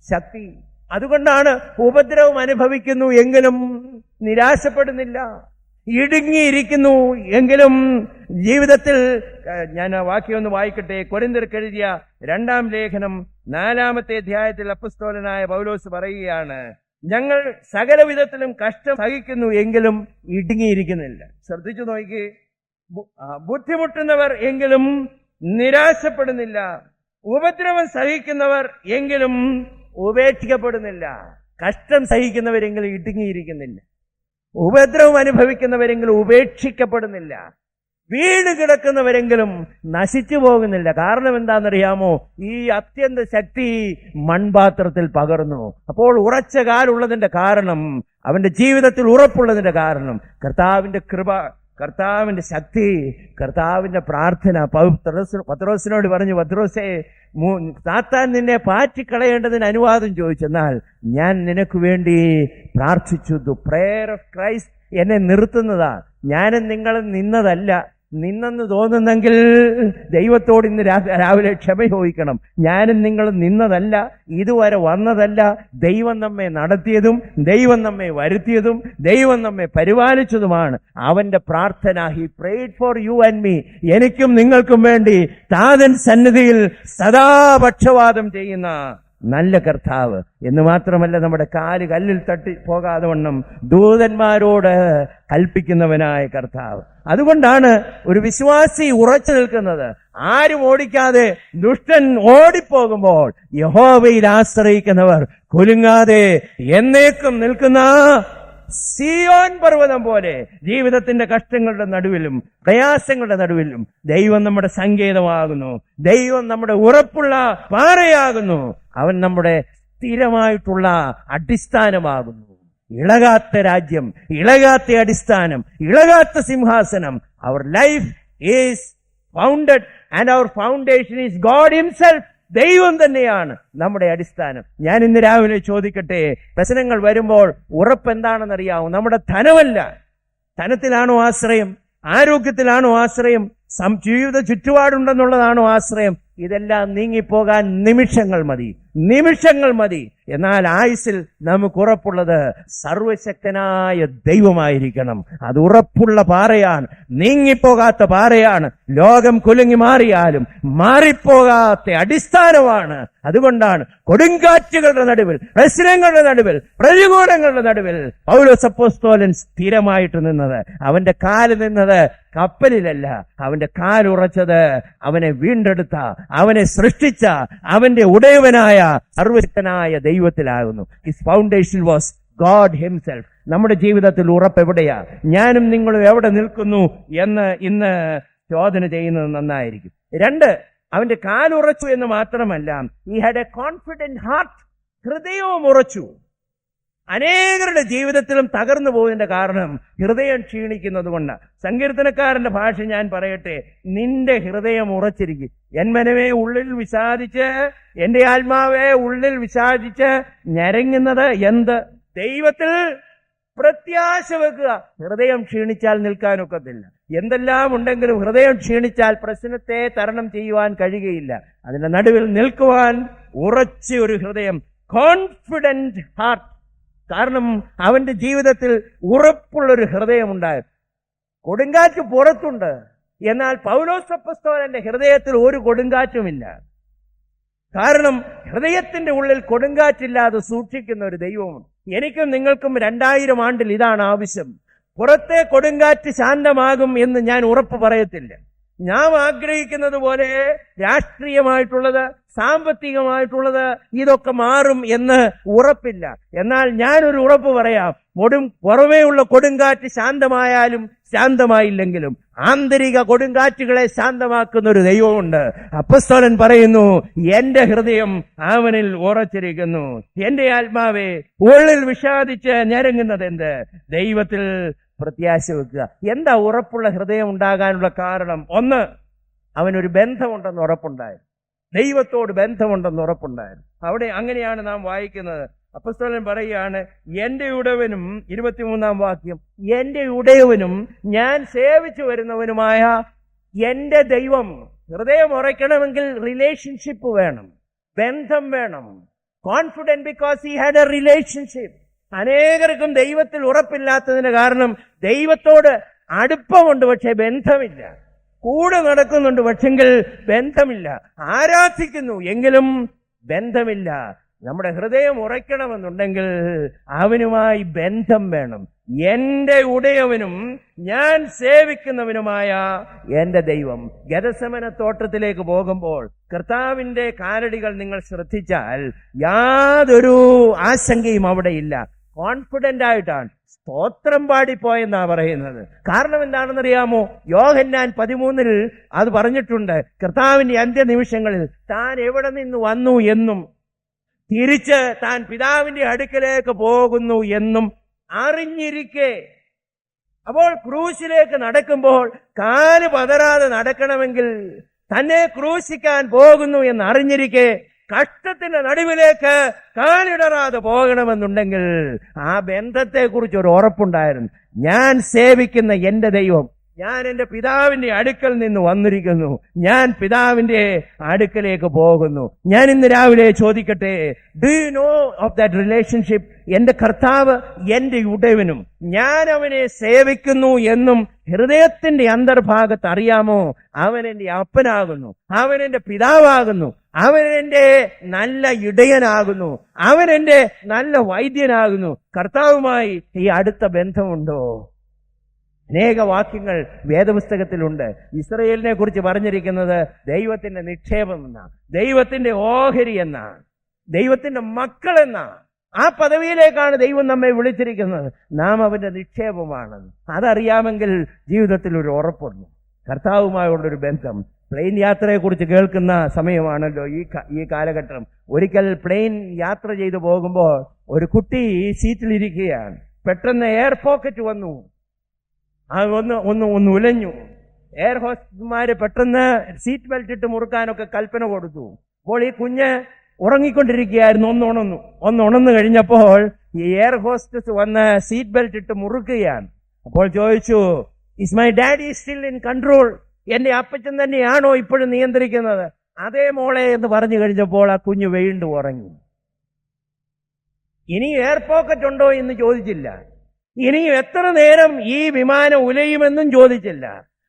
ശക്തി. അതുകൊണ്ടാണ് ഉപദ്രവം അനുഭവിക്കുന്നു എങ്കിലും നിരാശപ്പെടുന്നില്ല, ഇടുങ്ങിയിരിക്കുന്നു എങ്കിലും ജീവിതത്തിൽ. ഞാൻ ആ വാക്യം ഒന്ന് വായിക്കട്ടെ. കൊരിന്ത്യർക്ക് എഴുതിയ 2-ാം ലേഖനം 4-ാമത്തെ അധ്യായത്തിൽ അപ്പോസ്തലനായ പൗലോസ് പറയുകയാണ്, ഞങ്ങൾ സകല വിധത്തിലും കഷ്ടം സഹിക്കുന്നു എങ്കിലും ഇടുങ്ങിയിരിക്കുന്നില്ല. ശ്രദ്ധിച്ചു നോക്കി, ബുദ്ധിമുട്ടുന്നവർ എങ്കിലും നിരാശപ്പെടുന്നില്ല, ഉപദ്രവം സഹിക്കുന്നവർ എങ്കിലും ഉപേക്ഷിക്കപ്പെടുന്നില്ല. കഷ്ടം സഹിക്കുന്നവരെങ്കിലും ഇടുങ്ങിയിരിക്കുന്നില്ല. ഉപദ്രവം അനുഭവിക്കുന്നവരെങ്കിലും ഉപേക്ഷിക്കപ്പെടുന്നില്ല. വീണ് കിടക്കുന്നവരെങ്കിലും നശിച്ചു പോകുന്നില്ല. കാരണം എന്താണെന്നറിയാമോ? ഈ അത്യന്ത ശക്തി മൺപാത്രത്തിൽ പകർന്നു. അപ്പോൾ ഉറച്ച കാലുള്ളതിന്റെ കാരണം, അവന്റെ ജീവിതത്തിൽ ഉറപ്പുള്ളതിന്റെ കാരണം കർത്താവിന്റെ കൃപ, കർത്താവിന്റെ ശക്തി, കർത്താവിന്റെ പ്രാർത്ഥന. പത്രോസിനോട് പറഞ്ഞു, പത്രോസേ, സാത്താൻ നിന്നെ പാറ്റിക്കളയേണ്ടതിന് അനുവാദം ചോദിച്ചെന്നാൽ ഞാൻ നിനക്ക് വേണ്ടി പ്രാർത്ഥിച്ചു. ദ പ്രേയർ ഓഫ് ക്രൈസ്റ്റ് എന്നെ നിർത്തുന്നതാ. ഞാനും നിങ്ങളും നിന്നതല്ല. നിന്നെന്ന് തോന്നുന്നെങ്കിൽ ദൈവത്തോട് ഇന്ന് രാവിലെ ക്ഷമ ചോദിക്കണം. ഞാനും നിങ്ങളും നിന്നതല്ല, ഇതുവരെ വന്നതല്ല. ദൈവം നമ്മെ നടത്തിയതും ദൈവം നമ്മെ വരുത്തിയതും ദൈവം നമ്മെ പരിപാലിച്ചതുമാണ്. അവന്റെ പ്രാർത്ഥന, he prayed for you and me, എനിക്കും നിങ്ങൾക്കും വേണ്ടി താതൻ സന്നിധിയിൽ സദാ പക്ഷവാദം ചെയ്യുന്ന നല്ല കർത്താവ്. എന്ന് മാത്രമല്ല, നമ്മുടെ കാല് കല്ലിൽ തട്ടി പോകാതെ വണ്ണം ദൂതന്മാരോട് കൽപ്പിക്കുന്നവനായ കർത്താവ്. അതുകൊണ്ടാണ് ഒരു വിശ്വാസി ഉറച്ചു നിൽക്കുന്നത്. ആരും ഓടിക്കാതെ ദുഷ്ടൻ ഓടിപ്പോകുമ്പോൾ യഹോവയിൽ ആശ്രയിക്കുന്നവർ കുലുങ്ങാതെ എന്നേക്കും നിൽക്കുന്ന സിയോൻ പർവ്വതം പോലെ ജീവിതത്തിന്റെ കഷ്ടങ്ങളുടെ നടുവിലും പ്രയാസങ്ങളുടെ നടുവിലും ദൈവം നമ്മുടെ സങ്കേതമാകുന്നു. ദൈവം നമ്മുടെ ഉറപ്പുള്ള പാറയാകുന്നു. അവൻ നമ്മുടെ സ്ഥിരമായിട്ടുള്ള അടിസ്ഥാനമാകുന്നു. ഇളകാത്ത രാജ്യം, ഇളകാത്ത അടിസ്ഥാനം, ഇളകാത്ത സിംഹാസനം. Our life is founded and our foundation is God himself. ദൈവം തന്നെയാണ് നമ്മുടെ അടിസ്ഥാനം. ഞാൻ ഇന്ന് രാവിലെ ചോദിക്കട്ടെ, പ്രശ്നങ്ങൾ വരുമ്പോൾ ഉറപ്പ് എന്താണെന്നറിയാമോ? നമ്മുടെ ധനമല്ല. ധനത്തിലാണോ ആശ്രയം? ആരോഗ്യത്തിലാണോ ആശ്രയം? ജീവിത ചുറ്റുപാടുണ്ടെന്നുള്ളതാണോ ആശ്രയം? ഇതെല്ലാം നീങ്ങിപ്പോകാൻ നിമിഷങ്ങൾ മതി, നിമിഷങ്ങൾ മതി. എന്നാൽ ആയുസ്സിൽ നമുക്ക് ഉറപ്പുള്ളത് സർവശക്തനായ ദൈവമായിരിക്കണം. അത് ഉറപ്പുള്ള പാറയാണ്, നീങ്ങിപ്പോകാത്ത പാറയാണ്. ലോകം കുലുങ്ങി മാറിയാലും മാറിപ്പോകാത്ത അടിസ്ഥാനമാണ്. അതുകൊണ്ടാണ് കൊടുങ്കാറ്റുകളുടെ നടുവിൽ, പ്രശ്നങ്ങളുടെ നടുവിൽ, പ്രതികൂലങ്ങളുടെ നടുവിൽ പൗലോസ് അപ്പോസ്തലൻ സ്ഥിരമായിട്ട് നിന്നത്. അവന്റെ കാല് നിന്നത് കപ്പലിലല്ല, അവന്റെ കാലുറച്ചത് അവനെ വീണ്ടെടുത്ത, അവനെ സൃഷ്ടിച്ച, അവന്റെ ഉടയവനായ സർവശക്തനായ ദൈവത്തിലാകുന്നു. His foundation was God himself. നമ്മുടെ ജീവിതത്തിൽ ഉറപ്പ് എവിടെയാ? ഞാനും നിങ്ങളും എവിടെ നിൽക്കുന്നു എന്ന് ഇന്ന് ചോദന ചെയ്യുന്നത് നന്നായിരിക്കും. 2, അവന്റെ കാലുറച്ചു എന്ന് മാത്രമല്ല, he had a confident heart. ഹൃദയവും ഉറച്ചു. അനേകരുടെ ജീവിതത്തിലും തകർന്നു പോകുന്നതിന്റെ കാരണം ഹൃദയം ക്ഷീണിക്കുന്നത് കൊണ്ടാണ്. സങ്കീർത്തനക്കാരന്റെ ഭാഷ ഞാൻ പറയട്ടെ, നിന്റെ ഹൃദയം ഉറച്ചിരിക്കും. എൻ മനമേ ഉള്ളിൽ വിഷാദിച്ച്, എന്റെ ആത്മാവേ ഉള്ളിൽ വിഷാദിച്ച് ഞരങ്ങുന്നത് എന്ത്? ദൈവത്തിൽ പ്രത്യാശ വെക്കുക. ഹൃദയം ക്ഷീണിച്ചാൽ നിൽക്കാനൊക്കത്തില്ല. എന്തെല്ലാം ഉണ്ടെങ്കിലും ഹൃദയം ക്ഷീണിച്ചാൽ പ്രശ്നത്തെ തരണം ചെയ്യുവാൻ കഴിയുകയില്ല. അതിന്റെ നടുവിൽ നിൽക്കുവാൻ ഉറച്ച ഒരു ഹൃദയം, കോൺഫിഡന്റ് ഹാർട്ട്. കാരണം അവന്റെ ജീവിതത്തിൽ ഉറപ്പുള്ളൊരു ഹൃദയമുണ്ടായിരുന്നു. കൊടുങ്കാറ്റ് പുറത്തുണ്ട്, എന്നാൽ പൗലോസ് അപ്പോസ്തലന്റെ ഹൃദയത്തിൽ ഒരു കൊടുങ്കാറ്റുമില്ല. കാരണം ഹൃദയത്തിന്റെ ഉള്ളിൽ കൊടുങ്കാറ്റില്ലാതെ സൂക്ഷിക്കുന്ന ഒരു ദൈവമുണ്ട്. എനിക്കും നിങ്ങൾക്കും 2000 ആണ്ടിൽ ഇതാണ് ആവശ്യം. പുറത്തെ കൊടുങ്കാറ്റ് ശാന്തമാകും എന്ന് ഞാൻ ഉറപ്പ് പറയത്തില്ല. നാം ആഗ്രഹിക്കുന്നത് പോലെ രാഷ്ട്രീയമായിട്ടുള്ളത്, സാമ്പത്തികമായിട്ടുള്ളത് ഇതൊക്കെ മാറും എന്ന് ഉറപ്പില്ല. എന്നാൽ ഞാനൊരു ഉറപ്പ് പറയാം, പുറമേയുള്ള കൊടുങ്കാറ്റ് ശാന്തമായാലും ശാന്തമായില്ലെങ്കിലും ആന്തരിക കൊടുങ്കാറ്റുകളെ ശാന്തമാക്കുന്ന ഒരു ദൈവമുണ്ട്. അപ്പോസ്തലൻ പറയുന്നു, എന്റെ ഹൃദയം അവനിൽ ഉറച്ചിരിക്കുന്നു. എന്റെ ആത്മാവേ ഉള്ളിൽ വിഷാദിച്ച് ഞരങ്ങുന്നത് എന്ത്? ദൈവത്തിൽ പ്രത്യാശ വെക്കുക. എന്താ ഉറപ്പുള്ള ഹൃദയം ഉണ്ടാകാനുള്ള കാരണം? 1, അവനൊരു ബന്ധമുണ്ടെന്ന് ഉറപ്പുണ്ടായിരുന്നു. ദൈവത്തോട് ബന്ധമുണ്ടെന്ന് ഉറപ്പുണ്ടായിരുന്നു. അവിടെ അങ്ങനെയാണ് നാം വായിക്കുന്നത്. അപ്പോസ്തലൻ പറയുകയാണ്, എന്റെ ഉടയവനും, 23-ാം വാക്യം, എന്റെ ഉടയവനും ഞാൻ സേവിച്ചു വരുന്നവനുമായ എന്റെ ദൈവം. ഹൃദയം ഉറയ്ക്കണമെങ്കിൽ റിലേഷൻഷിപ്പ് വേണം, ബന്ധം വേണം. Confident because he had a relationship. അനേകർക്കും ദൈവത്തിൽ ഉറപ്പില്ലാത്തതിന് കാരണം ദൈവത്തോട് അടുപ്പമുണ്ട്, പക്ഷെ ബന്ധമില്ല. കൂടെ നടക്കുന്നുണ്ട്, പക്ഷെങ്കിൽ ബന്ധമില്ല. ആരാധിക്കുന്നു എങ്കിലും ബന്ധമില്ല. നമ്മുടെ ഹൃദയം ഉറയ്ക്കണമെന്നുണ്ടെങ്കിൽ അവനുമായി ബന്ധം വേണം. എന്റെ ഉടയവനും ഞാൻ സേവിക്കുന്നവനുമായ എന്റെ ദൈവം. ഗെത്സമന തോട്ടത്തിലേക്ക് പോകുമ്പോൾ കർത്താവിന്റെ കാലടികൾ നിങ്ങൾ ശ്രദ്ധിച്ചാൽ യാതൊരു ആശങ്കയും അവിടെയില്ല. കോൺഫിഡന്റ് ആയിട്ടാണ് സ്തോത്രം പാടിപ്പോയെന്നാ പറയുന്നത്. കാരണം എന്താണെന്നറിയാമോ? യോഹന്നാൻ 13 അത് പറഞ്ഞിട്ടുണ്ട്. കർത്താവിന്റെ അന്ത്യനിമിഷങ്ങളിൽ താൻ എവിടെ നിന്ന് വന്നു എന്നും തിരിച്ച് താൻ പിതാവിന്റെ അടുക്കലേക്ക് പോകുന്നു എന്നും അറിഞ്ഞിരിക്കെ, അപ്പോൾ ക്രൂശിലേക്ക് നടക്കുമ്പോൾ കാല് പതറാതെ നടക്കണമെങ്കിൽ തന്നെ ക്രൂശിക്കാൻ പോകുന്നു എന്ന് അറിഞ്ഞിരിക്കെ കഷ്ടത്തിന്റെ നടുവിലേക്ക് കാലിടറാതെ പോകണമെന്നുണ്ടെങ്കിൽ ആ ബന്ധത്തെക്കുറിച്ച് ഒരു ഉറപ്പുണ്ടായിരുന്നു. ഞാൻ സേവിക്കുന്ന എന്റെ ദൈവം, ഞാൻ എന്റെ പിതാവിന്റെ അടുക്കൽ നിന്ന് വന്നിരിക്കുന്നു, ഞാൻ പിതാവിന്റെ അടുക്കലേക്ക് പോകുന്നു. ഞാൻ ഇന്ന് രാവിലെ ചോദിക്കട്ടെ, do you know of that relationship? എന്റെ കർത്താവ് എന്റെ ഉടയവനും ഞാൻ അവനെ സേവിക്കുന്നു എന്നും ഹൃദയത്തിന്റെ അന്തർഭാഗത്ത് അറിയാമോ? അവൻ എന്റെ അപ്പനാകുന്നു, അവൻ എന്റെ പിതാവാകുന്നു, അവൻ എന്റെ നല്ല ഇടയനാകുന്നു, അവൻ എന്റെ നല്ല വൈദ്യനാകുന്നു. കർത്താവുമായി ഈ അടുത്ത ബന്ധമുണ്ടോ? അനേക വാക്യങ്ങൾ വേദപുസ്തകത്തിലുണ്ട്. ഇസ്രയേലിനെ കുറിച്ച് പറഞ്ഞിരിക്കുന്നത് ദൈവത്തിന്റെ നിക്ഷേപം എന്നാണ്, ദൈവത്തിന്റെ ഓഹരി എന്നാണ്, ദൈവത്തിന്റെ മക്കൾ എന്നാണ്. ആ പദവിയിലേക്കാണ് ദൈവം നമ്മെ വിളിച്ചിരിക്കുന്നത്. നാം അവന്റെ നിക്ഷേപമാണെന്ന് അതറിയാമെങ്കിൽ ജീവിതത്തിൽ ഒരു ഉറപ്പുണ്ട്, കർത്താവുമായുള്ളൊരു ബന്ധം. പ്ലെയിൻ യാത്രയെക്കുറിച്ച് കേൾക്കുന്ന സമയമാണല്ലോ ഈ കാലഘട്ടം. ഒരിക്കൽ പ്ലെയിൻ യാത്ര ചെയ്തു പോകുമ്പോൾ ഒരു കുട്ടി സീറ്റിലിരിക്കുകയാണ്. പെട്ടെന്ന് എയർ പോക്കറ്റ് വന്നു, ഒന്ന് ഉലഞ്ഞു. എയർ ഹോസ്റ്റർമാര് പെട്ടെന്ന് സീറ്റ് ബെൽറ്റ് ഇട്ട് മുറുക്കാനൊക്കെ കൽപ്പന കൊടുത്തു. അപ്പോൾ ഈ കുഞ്ഞ് ഉറങ്ങിക്കൊണ്ടിരിക്കുകയായിരുന്നു. ഒന്നുണർന്നു കഴിഞ്ഞപ്പോൾ ഈ എയർ ഹോസ്റ്റസ് വന്ന് സീറ്റ് ബെൽറ്റ് ഇട്ട് മുറുക്കുകയാണ്. അപ്പോൾ ചോദിച്ചു, is my daddy still in control? എന്റെ അപ്പച്ചൻ തന്നെയാണോ ഇപ്പോഴും നിയന്ത്രിക്കുന്നത്? അതേ മോളെ എന്ന് പറഞ്ഞു കഴിഞ്ഞപ്പോൾ ആ കുഞ്ഞ് വീണ്ടും ഉറങ്ങി. ഇനി എയർ പോക്കറ്റ് ഉണ്ടോ എന്ന് ചോദിച്ചില്ല, ഇനിയും എത്ര നേരം ഈ വിമാനം ഉലയുമെന്നും ചോദിച്ചില്ല.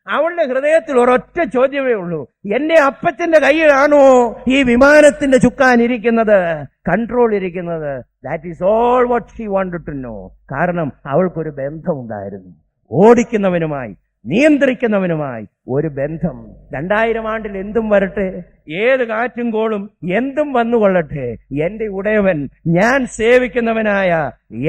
അവളുടെ ഹൃദയത്തിൽ ഒരൊറ്റ ചോദ്യമേ ഉള്ളൂ, എന്റെ അപ്പച്ചന്റെ കയ്യിലാണോ ഈ വിമാനത്തിന്റെ ചുക്കാൻ ഇരിക്കുന്നത്, കൺട്രോൾ ഇരിക്കുന്നത്? That is all what she wanted to know. കാരണം അവൾക്കൊരു ബന്ധമുണ്ടായിരുന്നു, ഓടിക്കുന്നവനുമായി നിയന്ത്രിക്കുന്നവനുമായി ഒരു ബന്ധം. 2000 ആണ്ടിൽ എന്തും വരട്ടെ, ഏത് കാറ്റും കോളും എന്തും വന്നുകൊള്ളട്ടെ, എന്റെ ഉടയവൻ, ഞാൻ സേവിക്കുന്നവനായ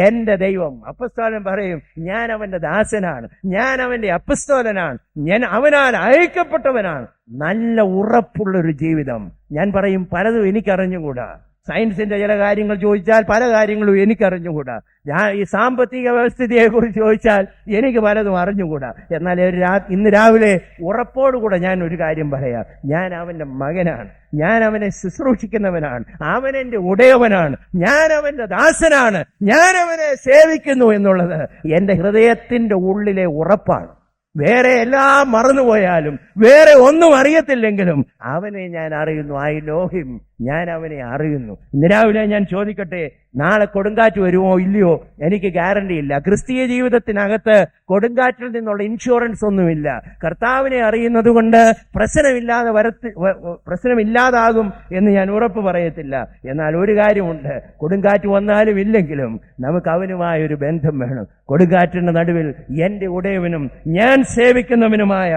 എന്റെ ദൈവം. അപ്പസ്തോലൻ പറയും, ഞാൻ അവന്റെ ദാസനാണ്, ഞാൻ അവന്റെ അപ്പസ്തോലനാണ്, ഞാൻ അവനാൽ അയക്കപ്പെട്ടവനാണ്. നല്ല ഉറപ്പുള്ളൊരു ജീവിതം. ഞാൻ പറയും, പലതും എനിക്കറിഞ്ഞുകൂടാ. സയൻസിന്റെ ചില കാര്യങ്ങൾ ചോദിച്ചാൽ പല കാര്യങ്ങളും എനിക്കറിഞ്ഞുകൂടാ. ഞാൻ ഈ സാമ്പത്തിക വ്യവസ്ഥിതിയെ കുറിച്ച് ചോദിച്ചാൽ എനിക്ക് പലതും അറിഞ്ഞുകൂടാ. എന്നാൽ ഇന്ന് രാവിലെ ഉറപ്പോടുകൂടെ ഞാൻ ഒരു കാര്യം പറയാം, ഞാൻ അവന്റെ മകനാണ്, ഞാൻ അവനെ ശുശ്രൂഷിക്കുന്നവനാണ്, അവൻ എന്റെ ഉടയവനാണ്, ഞാൻ അവന്റെ ദാസനാണ്, ഞാൻ അവനെ സേവിക്കുന്നു എന്നുള്ളത് എന്റെ ഹൃദയത്തിന്റെ ഉള്ളിലെ ഉറപ്പാണ്. വേറെ എല്ലാം മറന്നുപോയാലും വേറെ ഒന്നും അറിയത്തില്ലെങ്കിലും അവനെ ഞാൻ അറിയുന്നു. I know him. ഞാൻ അവനെ അറിയുന്നു. ഇന്ന് രാവിലെ ഞാൻ ചോദിക്കട്ടെ, നാളെ കൊടുങ്കാറ്റ് വരുമോ ഇല്ലയോ? എനിക്ക് ഗ്യാരണ്ടി ഇല്ല. ക്രിസ്തീയ ജീവിതത്തിനകത്ത് കൊടുങ്കാറ്റിൽ നിന്നുള്ള ഇൻഷുറൻസ് ഒന്നുമില്ല. കർത്താവിനെ അറിയുന്നത് കൊണ്ട് പ്രശ്നമില്ലാതാകും എന്ന് ഞാൻ ഉറപ്പ് പറയത്തില്ല. എന്നാൽ ഒരു കാര്യമുണ്ട്, കൊടുങ്കാറ്റ് വന്നാലും ഇല്ലെങ്കിലും നമുക്ക് അവനുമായ ഒരു ബന്ധം വേണം. കൊടുങ്കാറ്റിന്റെ നടുവിൽ എന്റെ ഉടയവനും ഞാൻ സേവിക്കുന്നവനുമായ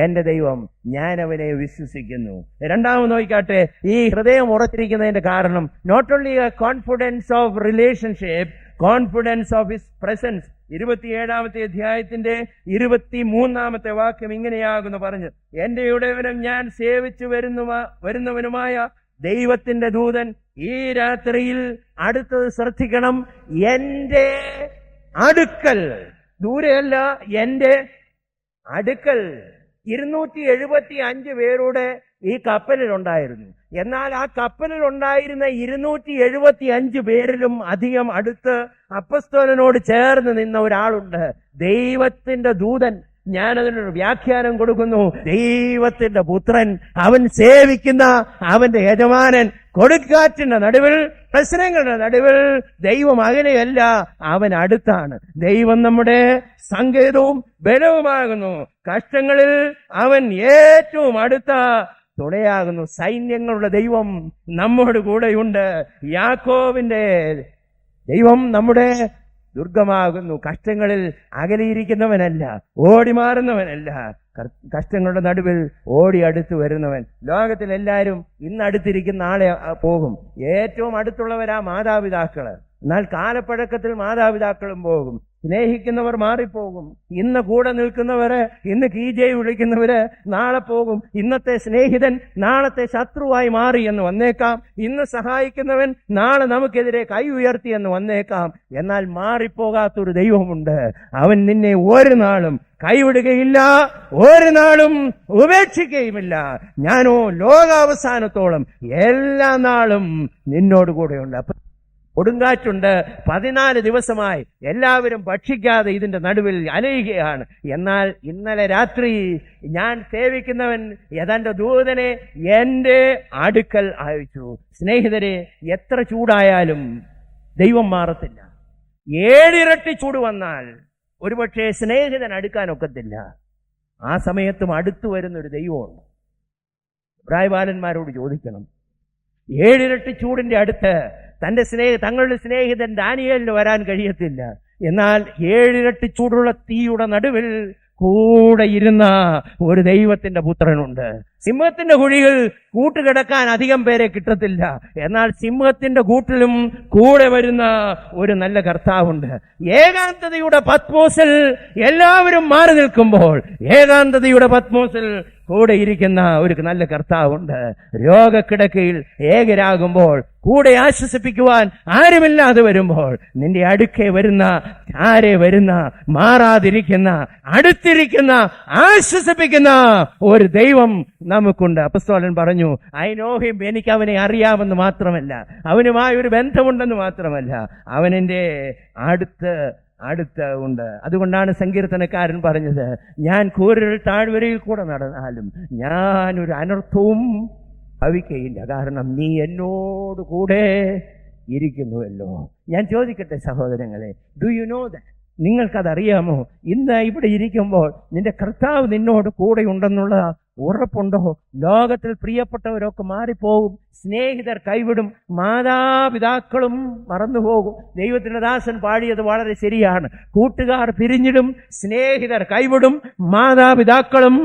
എന്റെ ദൈവം, ഞാൻ അവനെ വിശ്വസിക്കുന്നു. രണ്ടാമത് നോക്കിക്കാട്ടെ, ഈ ഹൃദയം ഉറച്ചിരിക്കുന്നതിന്റെ കാരണം not only a confidence of relationship, confidence of his presence. 27-ാമത്തെ അധ്യായത്തിന്റെ 23-ാമത്തെ വാക്യം ഇങ്ങനെയാകുന്നു പറഞ്ഞു, എന്റെ ഉടയവനും ഞാൻ സേവിച്ചു വരുന്നവനുമായ ദൈവത്തിന്റെ ദൂതൻ ഈ രാത്രിയിൽ, അടുത്തത് ശ്രദ്ധിക്കണം, എന്റെ അടുക്കൽ, ദൂരെയല്ല, എന്റെ അടുക്കൽ. 275 പേരുടെ ഈ കപ്പലിലുണ്ടായിരുന്നു. എന്നാൽ ആ കപ്പലിലുണ്ടായിരുന്ന 275 പേരിലും അധികം അടുത്ത് അപ്പസ്തോലനോട് ചേർന്ന് നിന്ന ഒരാളുണ്ട്, ദൈവത്തിന്റെ ദൂതൻ. ഞാനതിനൊരു വ്യാഖ്യാനം കൊടുക്കുന്നു, ദൈവത്തിന്റെ പുത്രൻ, അവൻ സേവിക്കുന്ന അവന്റെ യജമാനൻ. കൊടുങ്കാറ്റിന്റെ നടുവിൽ, പ്രശ്നങ്ങളുടെ നടുവിൽ ദൈവം അകലെയല്ല, അവൻ അടുത്താണ്. ദൈവം നമ്മുടെ സങ്കേതവും ബലവുമാകുന്നു. കഷ്ടങ്ങളിൽ അവൻ ഏറ്റവും അടുത്ത തുണയാകുന്നു. സൈന്യങ്ങളുടെ ദൈവം നമ്മോട് കൂടെയുണ്ട്. യാക്കോബിന്റെ ദൈവം നമ്മുടെ ദുർഗമാകുന്നു. കഷ്ടങ്ങളിൽ അകലിയിരിക്കുന്നവനല്ല, ഓടി മാറുന്നവനല്ല, കഷ്ടങ്ങളുടെ നടുവിൽ ഓടി അടുത്ത് വരുന്നവൻ. ലോകത്തിൽ എല്ലാവരും ഇന്ന് അടുത്തിരിക്കുന്ന ആളെ പോകും. ഏറ്റവും അടുത്തുള്ളവരാ മാതാപിതാക്കള്. എന്നാൽ കാലപ്പഴക്കത്തിൽ മാതാപിതാക്കളും പോകും. സ്നേഹിക്കുന്നവർ മാറിപ്പോകും. ഇന്ന് കൂടെ നിൽക്കുന്നവര്, ഇന്ന് കീജയെ വിളിക്കുന്നവര് നാളെ പോകും. ഇന്നത്തെ സ്നേഹിതൻ നാളത്തെ ശത്രുവായി മാറി എന്ന് വന്നേക്കാം. ഇന്ന് സഹായിക്കുന്നവൻ നാളെ നമുക്കെതിരെ കൈ ഉയർത്തി എന്ന് വന്നേക്കാം. എന്നാൽ മാറിപ്പോകാത്തൊരു ദൈവമുണ്ട്. അവൻ നിന്നെ ഒരു നാളും കൈവിടുകയില്ല, ഒരു നാളും ഉപേക്ഷിക്കുകയുമില്ല. ഞാനോ ലോകാവസാനത്തോളം എല്ലാ നാളും നിന്നോട് കൂടെയുണ്ട്. കൊടുങ്കാറ്റുണ്ട്. 14 ദിവസമായി എല്ലാവരും ഭക്ഷിക്കാതെ ഇതിന്റെ നടുവിൽ അലയുകയാണ്. എന്നാൽ ഇന്നലെ രാത്രി ഞാൻ സേവിക്കുന്നവൻ തന്റെ ദൂതനെ എന്റെ അടുക്കൽ അയച്ചു. സ്നേഹിതരെ, എത്ര ചൂടായാലും ദൈവം മാറത്തില്ല. 7 ഇരട്ടി ചൂട് വന്നാൽ ഒരുപക്ഷെ സ്നേഹിതൻ അടുക്കാൻ ഒക്കത്തില്ല. ആ സമയത്തും അടുത്തു വരുന്നൊരു ദൈവമുണ്ട്. പ്രായബാലന്മാരോട് ചോദിക്കണം, 7 ഇരട്ടി ചൂടിന്റെ അടുത്ത് തങ്ങളുടെ സ്നേഹിതൻ ദാനിയേലിന് വരാൻ കഴിയത്തില്ല. എന്നാൽ 7 ഇരട്ടി ചൂടുള്ള തീയുടെ നടുവിൽ കൂടെ ഇരുന്ന ഒരു ദൈവത്തിന്റെ പുത്രനുണ്ട്. സിംഹത്തിന്റെ കുഴികൾ കൂട്ടുകിടക്കാൻ അധികം പേരെ കിട്ടത്തില്ല. എന്നാൽ സിംഹത്തിന്റെ കൂട്ടിലും കൂടെ വരുന്ന ഒരു നല്ല കർത്താവുണ്ട്. ഏകാന്തതയുടെ പത്മോസിൽ എല്ലാവരും മാറി നിൽക്കുമ്പോൾ ഏകാന്തതയുടെ പത്മോസിൽ കൂടെ ഇരിക്കുന്ന ഒരു നല്ല കർത്താവുണ്ട്. രോഗക്കിടക്കയിൽ ഏകരാകുമ്പോൾ കൂടെ ആശ്വസിപ്പിക്കുവാൻ ആരുമില്ലാതെ വരുമ്പോൾ നിന്റെ അടുക്കെ വരുന്ന, മാറാതിരിക്കുന്ന, അടുത്തിരിക്കുന്ന, ആശ്വസിപ്പിക്കുന്ന ഒരു ദൈവം നമുക്കുണ്ട്. അപ്പോസ്തലൻ പറഞ്ഞു, ഐ നോ ഹിം, എനിക്ക് അവനെ അറിയാമെന്ന് മാത്രമല്ല, അവനുമായി ഒരു ബന്ധമുണ്ടെന്ന് മാത്രമല്ല, അവനെന്റെ അടുത്ത് ഉണ്ട്. അതുകൊണ്ടാണ് സങ്കീർത്തനക്കാരൻ പറഞ്ഞത്, ഞാൻ കൂരിരുൾ താഴ്വരയിൽ കൂടെ നടന്നാലും ഞാൻ ഒരു അനർത്ഥവും ഭവിക്കയില്ല, കാരണം നീ എന്നോട് കൂടെ ഇരിക്കുന്നുവല്ലോ. ഞാൻ ചോദിക്കട്ടെ സഹോദരങ്ങളെ, ഡു യു നോ ദാറ്റ്? നിങ്ങൾക്കതറിയാമോ? ഇന്ന് ഇവിടെ ഇരിക്കുമ്പോൾ നിന്റെ കർത്താവ് നിന്നോട് കൂടെ ഉണ്ടെന്നുള്ള ഉറപ്പുണ്ടോ? ലോകത്തിൽ പ്രിയപ്പെട്ടവരൊക്കെ മാറിപ്പോകും, സ്നേഹിതർ കൈവിടും, മാതാപിതാക്കളും മറന്നുപോകും. ദൈവത്തിന്റെ ദാസൻ പാടിയത് വളരെ ശരിയാണ്. കൂട്ടുകാർ പിരിഞ്ഞിടും, സ്നേഹിതർ കൈവിടും, മാതാപിതാക്കളും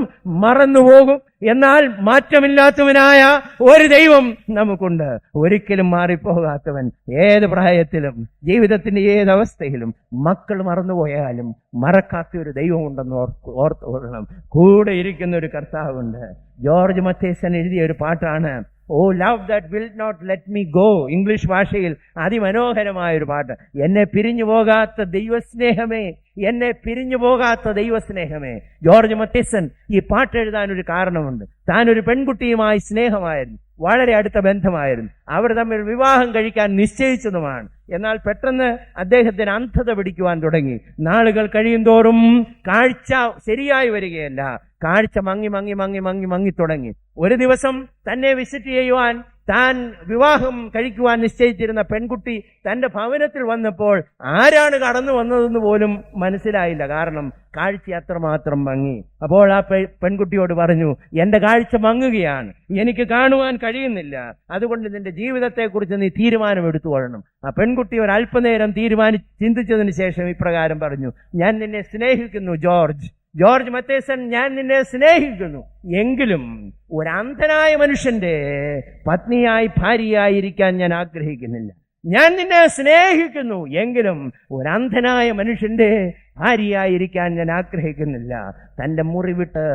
മറന്നുപോകും. എന്നാൽ മാറ്റമില്ലാത്തവനായ ഒരു ദൈവം നമുക്കുണ്ട്, ഒരിക്കലും മാറിപ്പോകാത്തവൻ. ഏത് പ്രായത്തിലും ജീവിതത്തിന്റെ ഏതവസ്ഥയിലും മക്കൾ മറന്നുപോയാലും മറക്കാത്ത ഒരു ദൈവമുണ്ടെന്ന് ഓർത്തോളണം. കൂടെ ഇരിക്കുന്ന ഒരു കർത്താവുണ്ട്. ജോർജ് മത്തേസൺ എഴുതിയ ഒരു പാട്ടാണ്, O love that will not let me go. English ഭാഷയിൽ അതിമനോഹരമായൊരു പാട്ട്. എന്നെ പിരിഞ്ഞു പോകാത്ത ദൈവസ്നേഹമേ, എന്നെ പിരിഞ്ഞു പോകാത്ത ദൈവസ്നേഹമേ. ജോർജ് മത്തേസൺ ഈ പാട്ട് എഴുതാൻ ഒരു കാരണമുണ്ട്. താൻ ഒരു പെൺകുട്ടിയുമായി സ്നേഹമായിരുന്നു, വളരെ അടുത്ത ബന്ധമായിരുന്നു. അവർ തമ്മിൽ വിവാഹം കഴിക്കാൻ നിശ്ചയിച്ചതുമാണ്. എന്നാൽ പെട്ടെന്ന് അദ്ദേഹത്തിന് അന്ധത പിടിക്കുവാൻ തുടങ്ങി. നാളുകൾ കഴിയുന്തോറും കാഴ്ച ശരിയായി വരികയല്ല, കാഴ്ച മങ്ങി തുടങ്ങി. ഒരു ദിവസം തന്നെ വിസിറ്റ് ചെയ്യുവാൻ താൻ വിവാഹം കഴിക്കുവാൻ നിശ്ചയിച്ചിരുന്ന പെൺകുട്ടി തന്റെ ഭവനത്തിൽ വന്നപ്പോൾ ആരാണ് കടന്നു വന്നതെന്ന് പോലും മനസ്സിലായില്ല, കാരണം കാഴ്ച അത്രമാത്രം മങ്ങി. അപ്പോൾ ആ പെൺകുട്ടിയോട് പറഞ്ഞു, എന്റെ കാഴ്ച മങ്ങുകയാണ്, എനിക്ക് കാണുവാൻ കഴിയുന്നില്ല, അതുകൊണ്ട് നിന്റെ ജീവിതത്തെക്കുറിച്ച് നീ തീരുമാനമെടുത്തുകൊള്ളണം. ആ പെൺകുട്ടി ഒരല്പനേരം ചിന്തിച്ചതിന് ശേഷം ഇപ്രകാരം പറഞ്ഞു, ഞാൻ നിന്നെ സ്നേഹിക്കുന്നു ജോർജ് മത്തേസൺ, ഞാൻ നിന്നെ സ്നേഹിക്കുന്നു. എങ്കിലും ഒരു അന്ധനായ മനുഷ്യന്റെ പത്നിയായി ഭാര്യയായിരിക്കാൻ ഞാൻ ആഗ്രഹിക്കുന്നില്ല. ഞാൻ നിന്നെ സ്നേഹിക്കുന്നു, എങ്കിലും ഒരു അന്ധനായ മനുഷ്യന്റെ ഭാര്യയായിരിക്കാൻ ഞാൻ ആഗ്രഹിക്കുന്നില്ല. തന്റെ മുറി വിട്ട്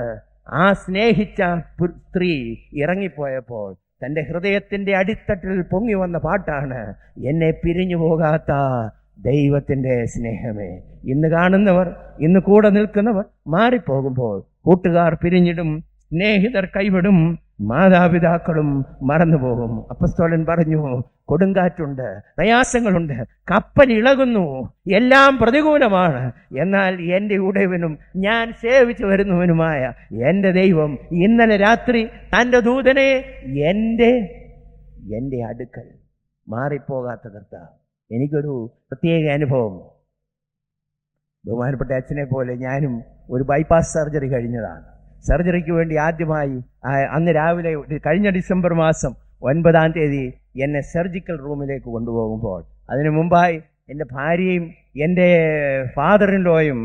ആ സ്നേഹിച്ച സ്ത്രീ ഇറങ്ങിപ്പോയപ്പോൾ തന്റെ ഹൃദയത്തിന്റെ അടിത്തട്ടിൽ പൊങ്ങി വന്ന പാട്ടാണ്, എന്നെ പിരിഞ്ഞു പോകാത്ത ദൈവത്തിന്റെ സ്നേഹമേ. ഇന്ന് കാണുന്നവർ, ഇന്ന് കൂടെ നിൽക്കുന്നവർ മാറിപ്പോകുമ്പോൾ കൂട്ടുകാർ പിരിഞ്ഞിടും, സ്നേഹിതർ കൈവിടും, മാതാപിതാക്കളും മറന്നുപോകും. അപ്പോസ്തലൻ പറഞ്ഞു, കൊടുങ്കാറ്റുണ്ട്, പ്രയാസങ്ങളുണ്ട്, കപ്പൽ ഇളകുന്നു, എല്ലാം പ്രതികൂലമാണ്. എന്നാൽ എൻ്റെ ഉടയവനും ഞാൻ സേവിച്ചു വരുന്നവനുമായ എൻ്റെ ദൈവം ഇന്നലെ രാത്രി തൻ്റെ ദൂതനെ എൻ്റെ അടുക്കൽ, മാറിപ്പോകാത്ത കർത്താവ്. എനിക്കൊരു പ്രത്യേക അനുഭവം. ബഹുമാനപ്പെട്ട അച്ഛനെ പോലെ ഞാനും ഒരു ബൈപ്പാസ് സർജറി കഴിഞ്ഞതാണ്. സർജറിക്ക് വേണ്ടി ആദ്യമായി അന്ന് രാവിലെ കഴിഞ്ഞ ഡിസംബർ മാസം 9-ാം തീയതി എന്നെ സർജിക്കൽ റൂമിലേക്ക് കൊണ്ടുപോകുമ്പോൾ അതിനു മുമ്പായി എൻ്റെ ഭാര്യയും എൻ്റെ ഫാദറിൻലോയും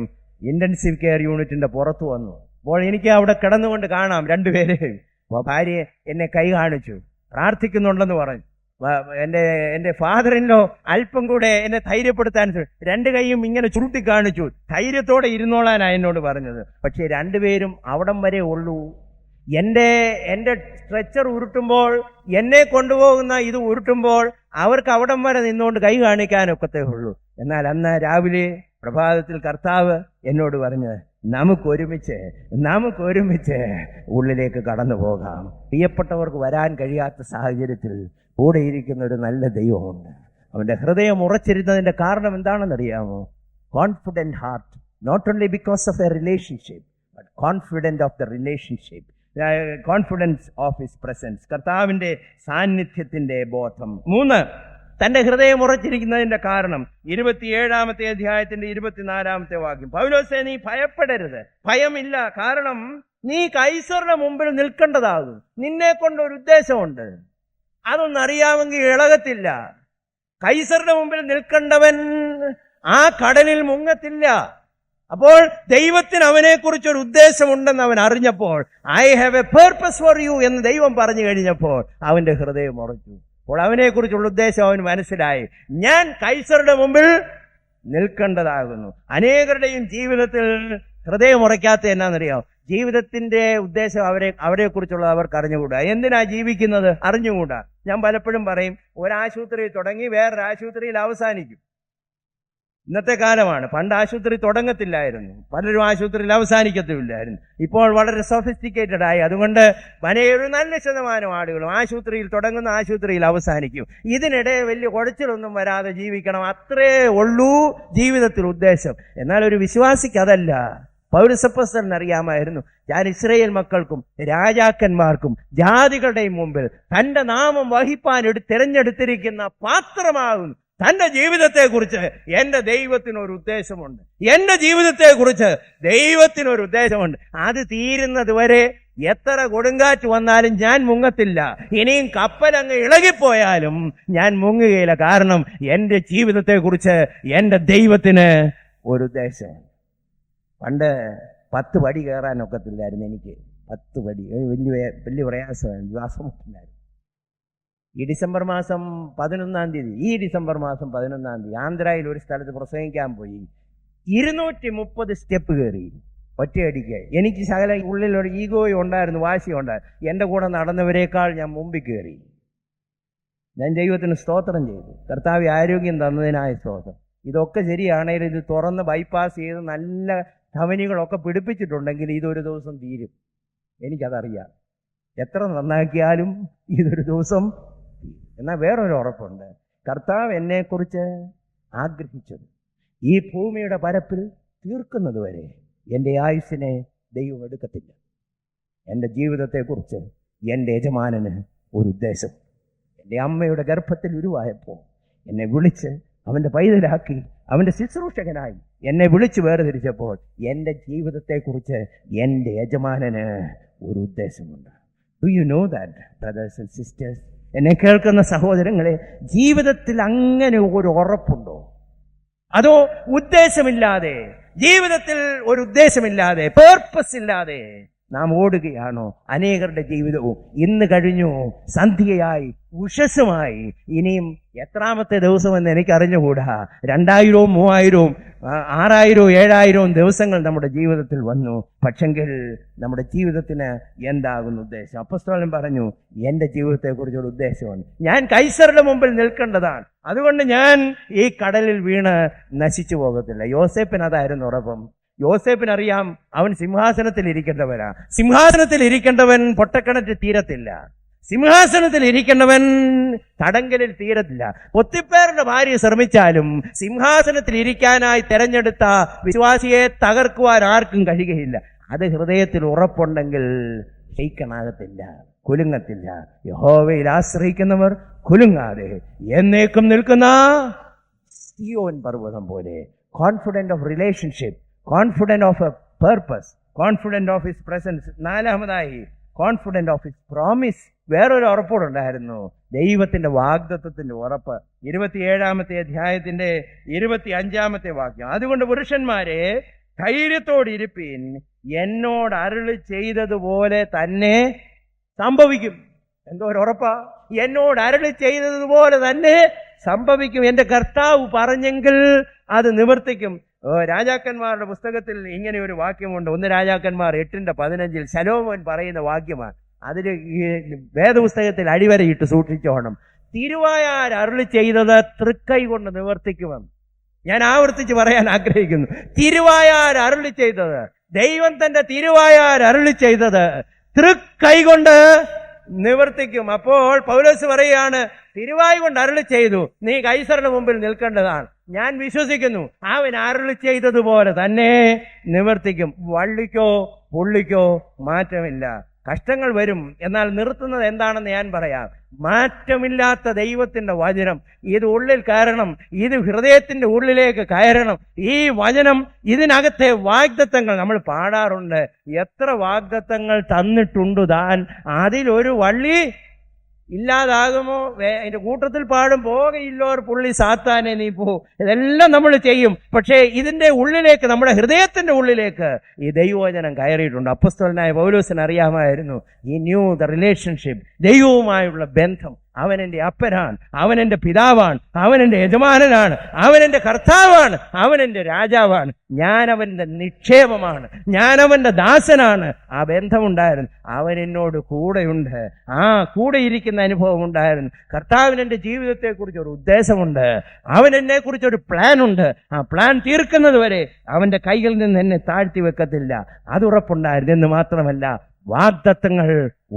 ഇൻറ്റൻസീവ് കെയർ യൂണിറ്റിൻ്റെ പുറത്ത് വന്നു. അപ്പോൾ എനിക്ക് അവിടെ കിടന്നുകൊണ്ട് കാണാം രണ്ടുപേരെയും. അപ്പോൾ ഭാര്യ എന്നെ കൈ കാണിച്ചു, പ്രാർത്ഥിക്കുന്നുണ്ടെന്ന് പറഞ്ഞു. എൻ്റെ ഫാദറിൻലോ അല്പം കൂടെ എന്നെ ധൈര്യപ്പെടുത്താൻ രണ്ട് കൈയും ഇങ്ങനെ ചുരുട്ടി കാണിച്ചു. ധൈര്യത്തോടെ ഇരുന്നോളാനാണ് എന്നോട് പറഞ്ഞത്. പക്ഷേ രണ്ടുപേരും അവിടം വരെ ഉള്ളൂ. എൻ്റെ സ്ട്രെച്ചർ ഉരുട്ടുമ്പോൾ, എന്നെ കൊണ്ടുപോകുന്ന ഇത് ഉരുട്ടുമ്പോൾ അവർക്ക് അവിടം വരെ നിന്നുകൊണ്ട് കൈ കാണിക്കാനൊക്കത്തേ ഉള്ളൂ. എന്നാൽ അന്ന് രാവിലെ പ്രഭാതത്തിൽ കർത്താവ് എന്നോട് പറഞ്ഞത്, നമുക്കൊരുമിച്ച് ഉള്ളിലേക്ക് കടന്നു പോകാം. പ്രിയപ്പെട്ടവർക്ക് വരാൻ കഴിയാത്ത സാഹചര്യത്തിൽ കൂടെ ഇരിക്കുന്ന ഒരു നല്ല ദൈവമുണ്ട്. അവൻ്റെ ഹൃദയം ഉറച്ചിരുന്നതിൻ്റെ കാരണം എന്താണെന്നറിയാമോ? Confident heart, not only because of a relationship but confident of the relationship, confidence of his presence, കർത്താവിൻ്റെ സാന്നിധ്യത്തിൻ്റെ ബോധം. 3, തൻ്റെ ഹൃദയം ഉറച്ചിരിക്കുന്നതിൻ്റെ കാരണം 27-ാമത്തെ അധ്യായത്തിൻ്റെ 24-ാമത്തെ വാക്യം. പൗലോസേ, നീ ഭയപ്പെടരുത്. ഭയമില്ല, കാരണം നീ കൈസറുടെ മുമ്പിൽ നിൽക്കേണ്ടതാകും. നിന്നെ കൊണ്ടൊരു ഉദ്ദേശമുണ്ട്. അതൊന്നറിയാമെങ്കിൽ ഇളകത്തില്ല. കൈസറുടെ മുമ്പിൽ നിൽക്കേണ്ടവൻ ആ കടലിൽ മുങ്ങത്തില്ല. അപ്പോൾ ദൈവത്തിന് അവനെക്കുറിച്ചൊരു ഉദ്ദേശമുണ്ടെന്ന് അവൻ അറിഞ്ഞപ്പോൾ, I have A purpose for you എന്ന് ദൈവം പറഞ്ഞു കഴിഞ്ഞപ്പോൾ അവൻ്റെ ഹൃദയം ഉറച്ചു. അപ്പോൾ അവനെക്കുറിച്ചുള്ള ഉദ്ദേശം അവന് മനസ്സിലായി. ഞാൻ കൈസറുടെ മുമ്പിൽ നിൽക്കേണ്ടതാകുന്നു. അനേകരുടെയും ജീവിതത്തിൽ ഹൃദയം ഉറയ്ക്കാത്ത എന്നാണെന്നറിയാം? ജീവിതത്തിന്റെ ഉദ്ദേശം അവരെക്കുറിച്ചുള്ളത് അവർക്ക് അറിഞ്ഞുകൂടാ. എന്തിനാ ജീവിക്കുന്നത് അറിഞ്ഞുകൂടാ. ഞാൻ പലപ്പോഴും പറയും, ഒരാശുപത്രിയിൽ തുടങ്ങി വേറൊരു ആശുപത്രിയിൽ അവസാനിക്കും. ഇന്നത്തെ കാലമാണ്. പണ്ട് ആശുപത്രി തുടങ്ങത്തില്ലായിരുന്നു, പലരും ആശുപത്രിയിൽ അവസാനിക്കത്തുമില്ലായിരുന്നു. ഇപ്പോൾ വളരെ സൊഫിസ്റ്റിക്കേറ്റഡ് ആയി. അതുകൊണ്ട് ഒരു നല്ല ശതമാനം ആളുകളും ആശുപത്രിയിൽ തുടങ്ങുന്ന ആശുപത്രിയിൽ അവസാനിക്കും. ഇതിനിടെ വലിയ കുഴച്ചിലൊന്നും വരാതെ ജീവിക്കണം, അത്രേ ഉള്ളൂ ജീവിതത്തിൽ ഉദ്ദേശം. എന്നാൽ ഒരു വിശ്വാസിക്ക് അതല്ല. പൗരസപ്പസ്തലിന് അറിയാമായിരുന്നു, ഞാൻ ഇസ്രായേൽ മക്കൾക്കും രാജാക്കന്മാർക്കും ജാതികളുടെയും മുമ്പിൽ തന്റെ നാമം വഹിപ്പാൻ തിരഞ്ഞെടുത്തിരിക്കുന്ന പാത്രമാകും. തന്റെ ജീവിതത്തെക്കുറിച്ച് എൻ്റെ ദൈവത്തിനൊരു ഉദ്ദേശമുണ്ട്. എൻ്റെ ജീവിതത്തെക്കുറിച്ച് ദൈവത്തിനൊരു ഉദ്ദേശമുണ്ട്. അത് തീരുന്നത് വരെ എത്ര കൊടുങ്കാറ്റ് വന്നാലും ഞാൻ മുങ്ങത്തില്ല. ഇനിയും കപ്പലങ്ങ് ഇളകിപ്പോയാലും ഞാൻ മുങ്ങുകയില്ല. കാരണം എൻ്റെ ജീവിതത്തെക്കുറിച്ച് എൻ്റെ ദൈവത്തിന് ഒരു ഉദ്ദേശം. പണ്ട് 10 പടി കയറാനൊക്കത്തില്ലായിരുന്നു എനിക്ക്. 10 പടി വലിയ പ്രയാസമായിരുന്നു, ശ്വാസമുട്ടില്ലായിരുന്നു. ഈ ഡിസംബർ മാസം 11 ആന്ധ്രയിൽ ഒരു സ്ഥലത്ത് പ്രസംഗിക്കാൻ പോയി. 230 സ്റ്റെപ്പ് കയറി ഒറ്റയടിക്ക്. എനിക്ക് ശകല ഉള്ളിലൊരു ഈഗോയും ഉണ്ടായിരുന്നു, വാശിയും ഉണ്ടായിരുന്നു. എൻ്റെ കൂടെ നടന്നവരെക്കാൾ ഞാൻ മുമ്പിൽ കയറി. ഞാൻ ദൈവത്തിന് സ്തോത്രം ചെയ്തു. കർത്താവ് ആരോഗ്യം തന്നതിനായ സ്തോത്രം. ഇതൊക്കെ ശരിയാണെങ്കിൽ ഇത് തുറന്ന് ബൈപ്പാസ് ചെയ്ത് നല്ല ധമനികളൊക്കെ പിടിപ്പിച്ചിട്ടുണ്ടെങ്കിൽ ഇതൊരു ദിവസം തീരും. എനിക്കതറിയാം. എത്ര നന്നാക്കിയാലും ഇതൊരു ദിവസം. എന്നാൽ വേറൊരു ഉറപ്പുണ്ട്, കർത്താവ് എന്നെക്കുറിച്ച് ആഗ്രഹിച്ചത് ഈ ഭൂമിയുടെ പരപ്പിൽ തീർക്കുന്നത് വരെ എൻ്റെ ആയുസ്സിനെ ദൈവം എടുക്കത്തില്ല. എൻ്റെ ജീവിതത്തെക്കുറിച്ച് എൻ്റെ യജമാനന് ഒരു ഉദ്ദേശം. എൻ്റെ അമ്മയുടെ ഗർഭത്തിൽ ഉരുവായപ്പോൾ എന്നെ വിളിച്ച് അവൻ്റെ പൈതലാക്കി, അവൻ്റെ ശുശ്രൂഷകനായി എന്നെ വിളിച്ച് വേർതിരിച്ചപ്പോൾ എൻ്റെ ജീവിതത്തെക്കുറിച്ച് എൻ്റെ യജമാനന് ഒരു ഉദ്ദേശമുണ്ട്. Do you know that brothers and sisters? എന്നെ കേൾക്കുന്ന സഹോദരങ്ങളെ, ജീവിതത്തിൽ അങ്ങനെ ഒരു ഉറപ്പുണ്ടോ? അതോ ഉദ്ദേശമില്ലാതെ, ജീവിതത്തിൽ ഒരു ഉദ്ദേശമില്ലാതെ, പേർപ്പസ് ഇല്ലാതെ നാം ഓടുകയാണോ? അനേകരുടെ ജീവിതവും ഇന്ന് കഴിഞ്ഞു, സന്ധ്യയായി, ഉഷസ്സുമായി. ഇനിയും എത്രാമത്തെ ദിവസമെന്ന് എനിക്കറിഞ്ഞുകൂടാ. 2000, 3000, 6000, 7000 ദിവസങ്ങൾ നമ്മുടെ ജീവിതത്തിൽ വന്നു. പക്ഷെങ്കിൽ നമ്മുടെ ജീവിതത്തിന് എന്താകുന്നു ഉദ്ദേശം? അപ്പോസ്തലൻ പറഞ്ഞു, എൻ്റെ ജീവിതത്തെക്കുറിച്ചൊരു ഉദ്ദേശമുണ്ട്. ഞാൻ കൈസറുടെ മുമ്പിൽ നിൽക്കേണ്ടതാണ്. അതുകൊണ്ട് ഞാൻ ഈ കടലിൽ വീണ് നശിച്ചു പോകത്തില്ല. യോസേപ്പിന് അതായിരുന്നു ഉറപ്പം. യോസേപ്പിനറിയാം, അവൻ സിംഹാസനത്തിൽ ഇരിക്കേണ്ടവനാ. സിംഹാസനത്തിൽ ഇരിക്കേണ്ടവൻ പൊട്ടക്കിണറ്റ് തീരത്തില്ല. സിംഹാസനത്തിൽ ഇരിക്കേണ്ടവൻ തടങ്കലിൽ തീരത്തില്ല. പൊത്തിപ്പേറിന്റെ ഭാര്യ ശ്രമിച്ചാലും സിംഹാസനത്തിൽ ഇരിക്കാനായി തെരഞ്ഞെടുത്ത വിശ്വാസിയെ തകർക്കുവാൻ ആർക്കും കഴിയുകയില്ല. അത് ഹൃദയത്തിൽ ഉറപ്പുണ്ടെങ്കിൽ ക്ഷയിക്കനാകത്തില്ല, കുലുങ്ങത്തില്ല. യഹോവയിൽ ആശ്രയിക്കുന്നവർ കുലുങ്ങാതെ എന്നേക്കും നിൽക്കുന്ന സിയോൻ പർവ്വതം പോലെ. Confident of relationship, confident of a purpose, confident of his presence. 4ാമതായി കോൺഫിഡന്റ് ഓഫ് ഹിസ് പ്രോമിസ്. വേറൊരു ഉറപ്പോടുണ്ടായിരുന്നു, ദൈവത്തിന്റെ വാഗ്ദത്തത്തിന്റെ ഉറപ്പ്. 27-ാമത്തെ അധ്യായത്തിന്റെ 25-ാമത്തെ വാക്യം. അതുകൊണ്ട് പുരുഷന്മാരെ ധൈര്യത്തോടിരിപ്പീൻ, എന്നോട് അരുളി ചെയ്തതുപോലെ തന്നെ സംഭവിക്കും. എന്തോ ഒരു ഉറപ്പാ! എന്നോട് അരുളി ചെയ്തതുപോലെ തന്നെ സംഭവിക്കും. എന്റെ കർത്താവ് പറഞ്ഞെങ്കിൽ അത് നിവർത്തിക്കും. രാജാക്കന്മാരുടെ പുസ്തകത്തിൽ ഇങ്ങനെ ഒരു വാക്യമുണ്ട്. 1 രാജാക്കന്മാർ 8:15 ശലോമോൻ പറയുന്ന വാക്യമാണ്. അതിൽ വേദപുസ്തകത്തിൽ അടിവരയിട്ട് സൂക്ഷിച്ചോണം. തിരുവായാൽ അരുളി ചെയ്തത് തൃക്കൈ കൊണ്ട് നിവർത്തിക്കുമെന്ന് ഞാൻ ആവർത്തിച്ച് പറയാൻ ആഗ്രഹിക്കുന്നു. തിരുവായാൽ അരുളി ചെയ്തത്, ദൈവം തന്റെ തിരുവായാൽ അരുളി ചെയ്തത് തൃക്കൈ കൊണ്ട് നിവർത്തിക്കും. അപ്പോൾ പൗലോസ് പറയുകയാണ്, തിരുവായി കൊണ്ട് അരുളി ചെയ്തു, നീ കൈസറിന് മുമ്പിൽ നിൽക്കേണ്ടതാണ്. ഞാൻ വിശ്വസിക്കുന്നു അവൻ അരുളി ചെയ്തതുപോലെ തന്നെ നിവർത്തിക്കും. വള്ളിക്കോ പുള്ളിക്കോ മാറ്റമില്ല. കഷ്ടങ്ങൾ വരും, എന്നാൽ നിർത്തുന്നത് എന്താണെന്ന് ഞാൻ പറയാം. മാറ്റമില്ലാത്ത ദൈവത്തിന്റെ വചനം ഇത് ഉള്ളിൽ കയറണം. ഇത് ഹൃദയത്തിന്റെ ഉള്ളിലേക്ക് കയറണം. ഈ വചനം, ഇതിനകത്തെ വാഗ്ദത്തങ്ങൾ നമ്മൾ പാടാറുണ്ട്. എത്ര വാഗ്ദത്തങ്ങൾ തന്നിട്ടുണ്ട് താൻ, അതിലൊരു വള്ളി ഇല്ലാതാകുമോ? അതിന്റെ കൂട്ടത്തിൽ പാടും, പോകയില്ലോർ പുള്ളി സാത്താനെ നീ പോ. ഇതെല്ലാം നമ്മൾ ചെയ്യും. പക്ഷേ ഇതിന്റെ ഉള്ളിലേക്ക്, നമ്മുടെ ഹൃദയത്തിന്റെ ഉള്ളിലേക്ക് ഈ ദൈവവചനം കയറിയിട്ടുണ്ട്. അപ്പോസ്തലനായ പൗലോസിന് അറിയാമായിരുന്നു. ഈ ന്യൂ ദ റിലേഷൻഷിപ്പ്, ദൈവവുമായുള്ള ബന്ധം. അവൻ എൻ്റെ അപ്പനാണ്, അവൻ എൻ്റെ പിതാവാണ്, അവൻ എൻ്റെ യജമാനനാണ്, അവൻ എൻ്റെ കർത്താവാണ്, അവൻ എൻ്റെ രാജാവാണ്, ഞാൻ അവൻ്റെ നിക്ഷേപമാണ്, ഞാൻ അവൻ്റെ ദാസനാണ്. ആ ബന്ധമുണ്ടായിരുന്നു. അവൻ എന്നോട് കൂടെയുണ്ട്. ആ കൂടെ ഇരിക്കുന്ന അനുഭവം ഉണ്ടായിരുന്നു. കർത്താവിന് എൻ്റെ ജീവിതത്തെക്കുറിച്ച് ഒരു ഉദ്ദേശമുണ്ട്. അവൻ എന്നെക്കുറിച്ചൊരു പ്ലാൻ ഉണ്ട്. ആ പ്ലാൻ തീർക്കുന്നത് വരെ അവൻ്റെ കൈകളിൽ നിന്ന് എന്നെ താഴ്ത്തി വെക്കത്തില്ല. അത് ഉറപ്പുണ്ടായിരുന്നു. എന്ന് മാത്രമല്ല, വാഗ്ദത്തങ്ങൾ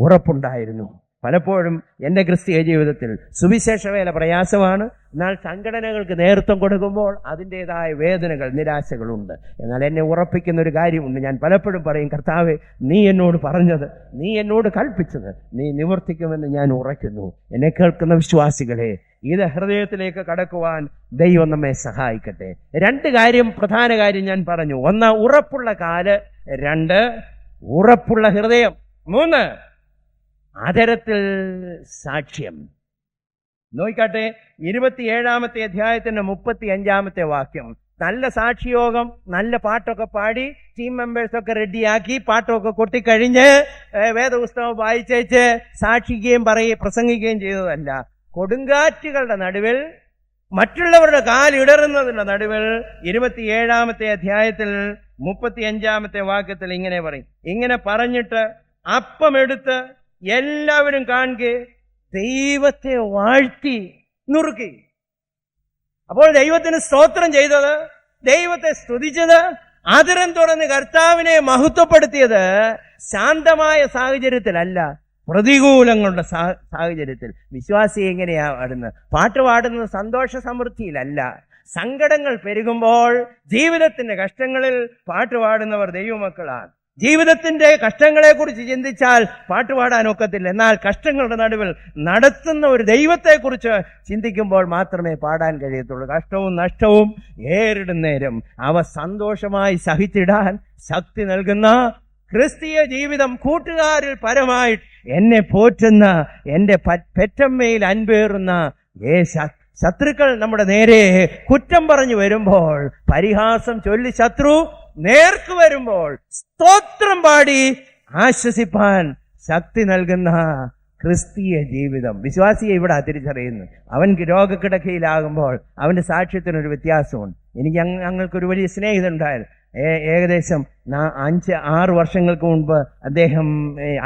ഉറപ്പുണ്ടായിരുന്നു. പലപ്പോഴും എൻ്റെ ക്രിസ്തീയ ജീവിതത്തിൽ സുവിശേഷ വേല പ്രയാസമാണ്. എന്നാൽ സംഘടനകൾക്ക് നേതൃത്വം കൊടുക്കുമ്പോൾ അതിൻ്റെതായ വേദനകൾ, നിരാശകളുണ്ട്. എന്നാൽ എന്നെ ഉറപ്പിക്കുന്ന ഒരു കാര്യമുണ്ട്. ഞാൻ പലപ്പോഴും പറയും, കർത്താവേ, നീ എന്നോട് പറഞ്ഞത്, നീ എന്നോട് കൽപ്പിച്ചത് നീ നിവർത്തിക്കുമെന്ന് ഞാൻ ഉറയ്ക്കുന്നു. എന്നെ കേൾക്കുന്ന വിശ്വാസികളെ, ഇത് ഹൃദയത്തിലേക്ക് കടക്കുവാൻ ദൈവം നമ്മെ സഹായിക്കട്ടെ. 2 പ്രധാന കാര്യം ഞാൻ പറഞ്ഞു. 1, ഉറപ്പുള്ള കാല്. 2, ഉറപ്പുള്ള ഹൃദയം. 3, ആദരത്തിൽ സാക്ഷ്യം. നോയിക്കാട്ടെ, 27-ാമത്തെ അധ്യായത്തിന്റെ 35-ാമത്തെ വാക്യം. നല്ല സാക്ഷിയോഗം, നല്ല പാട്ടൊക്കെ പാടി ടീം മെമ്പേഴ്സൊക്കെ റെഡിയാക്കി പാട്ടൊക്കെ കൊട്ടിക്കഴിഞ്ഞ് വേദപുസ്തകം വായിച്ചേച്ച് സാക്ഷിക്കുകയും പ്രസംഗിക്കുകയും ചെയ്തതല്ല. കൊടുങ്കാറ്റുകളുടെ നടുവിൽ, മറ്റുള്ളവരുടെ കാലിടറുന്നതിന്റെ നടുവിൽ 27-ാമത്തെ അധ്യായത്തിൽ 35-ാമത്തെ വാക്യത്തിൽ ഇങ്ങനെ പറയും. ഇങ്ങനെ പറഞ്ഞിട്ട് അപ്പമെടുത്ത് എല്ലാവരും കാണുക, ദൈവത്തെ വാഴ്ത്തി നുറുക്കി. അപ്പോൾ ദൈവത്തിന് സ്തോത്രം ചെയ്തത്, ദൈവത്തെ സ്തുതിച്ചത്, ആദരം തുറന്ന് കർത്താവിനെ മഹത്വപ്പെടുത്തിയത് ശാന്തമായ സാഹചര്യത്തിലല്ല, പ്രതികൂലങ്ങളുടെ സാഹചര്യത്തിൽ. വിശ്വാസി എങ്ങനെയാ പാടുന്നത്? പാട്ട് പാടുന്നത് സന്തോഷ സമൃദ്ധിയിലല്ല. സങ്കടങ്ങൾ പെരുകുമ്പോൾ, ജീവിതത്തിന്റെ കഷ്ടങ്ങളിൽ പാട്ട് പാടുന്നവർ ദൈവമക്കളാണ്. ജീവിതത്തിന്റെ കഷ്ടങ്ങളെക്കുറിച്ച് ചിന്തിച്ചാൽ പാട്ടുപാടാൻ ഒക്കത്തില്ല. എന്നാൽ കഷ്ടങ്ങളുടെ നടുവിൽ നടത്തുന്ന ഒരു ദൈവത്തെക്കുറിച്ച് ചിന്തിക്കുമ്പോൾ മാത്രമേ പാടാൻ കഴിയത്തുള്ളൂ. കഷ്ടവും നഷ്ടവും ഏറിടുന്നേരം അവ സന്തോഷമായി സഹിച്ചിടാൻ ശക്തി നൽകുന്ന ക്രിസ്തീയ ജീവിതം, കൂട്ടുകാരിൽ പരമായിട്ട് എന്നെ പോറ്റുന്ന, എൻ്റെ പെറ്റമ്മയിൽ അൻപേറുന്ന ശത്രുക്കൾ നമ്മുടെ നേരെ കുറ്റം പറഞ്ഞു വരുമ്പോൾ, പരിഹാസം ചൊല്ലി ശത്രു നേർക്ക് വരുമ്പോൾ സ്തോത്രം പാടി ആശ്വസിപ്പാൻ ശക്തി നൽകുന്ന ക്രിസ്തീയ ജീവിതം വിശ്വാസിയെ ഇവിടെ തിരിച്ചറിയുന്നു. അവൻ രോഗക്കിടക്കയിലാകുമ്പോൾ അവന്റെ സാക്ഷ്യത്തിനൊരു വ്യത്യാസമുണ്ട്. ഞങ്ങൾക്കൊരു വലിയ സ്നേഹിതനുണ്ടായിരുന്നു. ഏകദേശം 5-6 വർഷങ്ങൾക്ക് മുൻപ് അദ്ദേഹം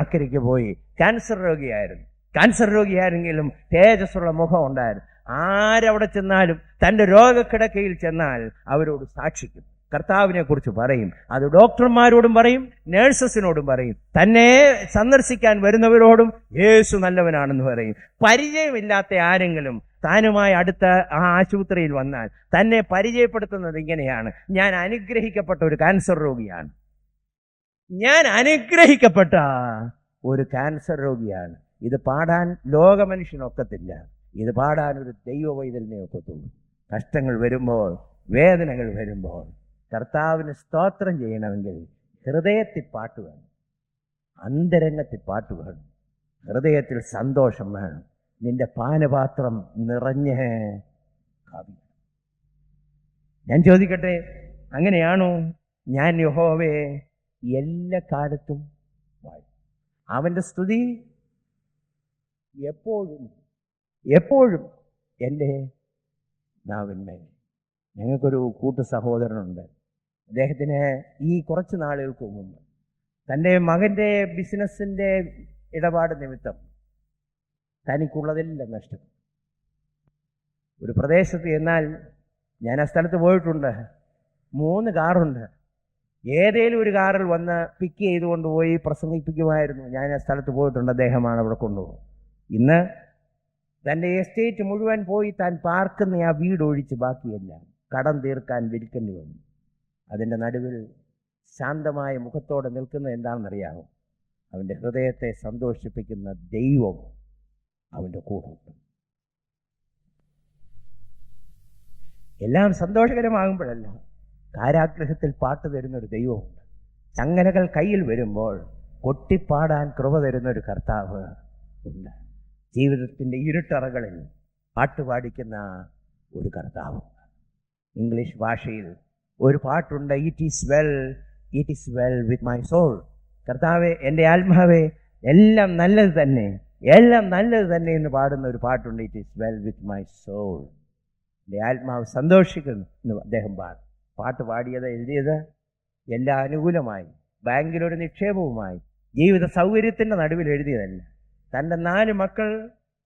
അക്കരയ്ക്ക് പോയി. ക്യാൻസർ രോഗിയായിരുന്നെങ്കിലും തേജസ്സുള്ള മുഖം ഉണ്ടായിരുന്നു. ആരവിടെ ചെന്നാലും, തൻ്റെ രോഗക്കിടക്കയിൽ ചെന്നാൽ അവരോട് സാക്ഷിക്കും, കർത്താവിനെ കുറിച്ച് പറയും. അത് ഡോക്ടർമാരോടും പറയും, നേഴ്സസിനോടും പറയും, തന്നെ സന്ദർശിക്കാൻ വരുന്നവരോടും യേശു നല്ലവനാണെന്ന് പറയും. പരിചയമില്ലാത്ത ആരെങ്കിലും താനുമായി അടുത്ത ആ ആശുപത്രിയിൽ വന്നാൽ തന്നെ പരിചയപ്പെടുത്തുന്നത് ഇങ്ങനെയാണ്: ഞാൻ അനുഗ്രഹിക്കപ്പെട്ട ഒരു ക്യാൻസർ രോഗിയാണ്, ഞാൻ അനുഗ്രഹിക്കപ്പെട്ട ഒരു ക്യാൻസർ രോഗിയാണ്. ഇത് പാടാൻ ലോകമനുഷ്യനൊക്കത്തില്ല, ഇത് പാടാൻ ഒരു ദൈവവൈതലിനെ ഒക്കത്തുള്ളൂ. കഷ്ടങ്ങൾ വരുമ്പോൾ, വേദനകൾ വരുമ്പോൾ കർത്താവിന് സ്തോത്രം ചെയ്യണമെങ്കിൽ ഹൃദയത്തിൽ പാട്ട് വേണം, അന്തരംഗത്തിൽ പാട്ട് വേണം, ഹൃദയത്തിൽ സന്തോഷം വേണം. നിന്റെ പാനപാത്രം നിറഞ്ഞ് കവിയും. ഞാൻ ചോദിക്കട്ടെ, അങ്ങനെയാണോ? ഞാൻ യഹോവയെ എല്ലാ കാലത്തും വാഴും. അവൻ്റെ സ്തുതി എപ്പോഴും എപ്പോഴും എൻ്റെ നാവിന്മേൽ. ഞങ്ങൾക്കൊരു കൂട്ടു സഹോദരനുണ്ട്. അദ്ദേഹത്തിന് ഈ കുറച്ച് നാളുകൾക്ക് മുമ്പ് തൻ്റെ മകൻ്റെ ബിസിനസ്സിൻ്റെ ഇടപാട് നിമിത്തം തനിക്കുള്ളതെല്ലാം നഷ്ടപ്പെട്ടു. ഒരു പ്രദേശത്ത് എന്നാൽ ഞാൻ ആ സ്ഥലത്ത് പോയിട്ടുണ്ട്. 3 കാറുണ്ട്. ഏതേലും ഒരു കാറിൽ വന്ന് പിക്ക് ചെയ്തുകൊണ്ട് പോയി പ്രസംഗിപ്പിക്കുമായിരുന്നു. ഞാൻ ആ സ്ഥലത്ത് പോയിട്ടുണ്ട്. അദ്ദേഹമാണ് അവിടെ കൊണ്ടുപോകും. ഇന്ന് തൻ്റെ എസ്റ്റേറ്റ് മുഴുവൻ പോയി താൻ പാർക്കുന്ന ആ വീട് ഒഴിച്ച് ബാക്കിയെല്ലാം കടം തീർക്കാൻ വിൽക്കേണ്ടി വന്നു. അതിൻ്റെ നടുവിൽ ശാന്തമായ മുഖത്തോടെ നിൽക്കുന്നത് എന്താണെന്നറിയാമോ? അവൻ്റെ ഹൃദയത്തെ സന്തോഷിപ്പിക്കുന്ന ദൈവം അവൻ്റെ കൂടെ. എല്ലാം സന്തോഷകരമാകുമ്പോഴല്ല, കാരാഗ്രഹത്തിൽ പാട്ട് തരുന്നൊരു ദൈവമുണ്ട്. ചങ്ങലകൾ കയ്യിൽ വരുമ്പോൾ കൊട്ടിപ്പാടാൻ കൃപ തരുന്നൊരു കർത്താവ് ഉണ്ട്. ജീവിതത്തിൻ്റെ ഇരുട്ടറകളിൽ പാട്ടുപാടിക്കുന്ന ഒരു കർത്താവ്. ഇംഗ്ലീഷ് ഭാഷയിൽ ഒരു പാട്ടുണ്ട്, it is well with my soul. കർത്താവെ, എൻ്റെ ആത്മാവെ, എല്ലാം നല്ലത് തന്നെ, എല്ലാം നല്ലത് തന്നെ എന്ന് പാടുന്ന ഒരു പാട്ടുണ്ട്, it is well with my soul. എൻ്റെ ആത്മാവ് സന്തോഷിക്കുന്നു എന്ന് അദ്ദേഹം പാട്ട് പാടിയത്, എഴുതിയത് എല്ലാം അനുകൂലമായി, ബാങ്കിലൊരു നിക്ഷേപവുമായി, ജീവിത സൗകര്യത്തിൻ്റെ നടുവിൽ എഴുതിയതല്ല. തൻ്റെ 4 മക്കൾ,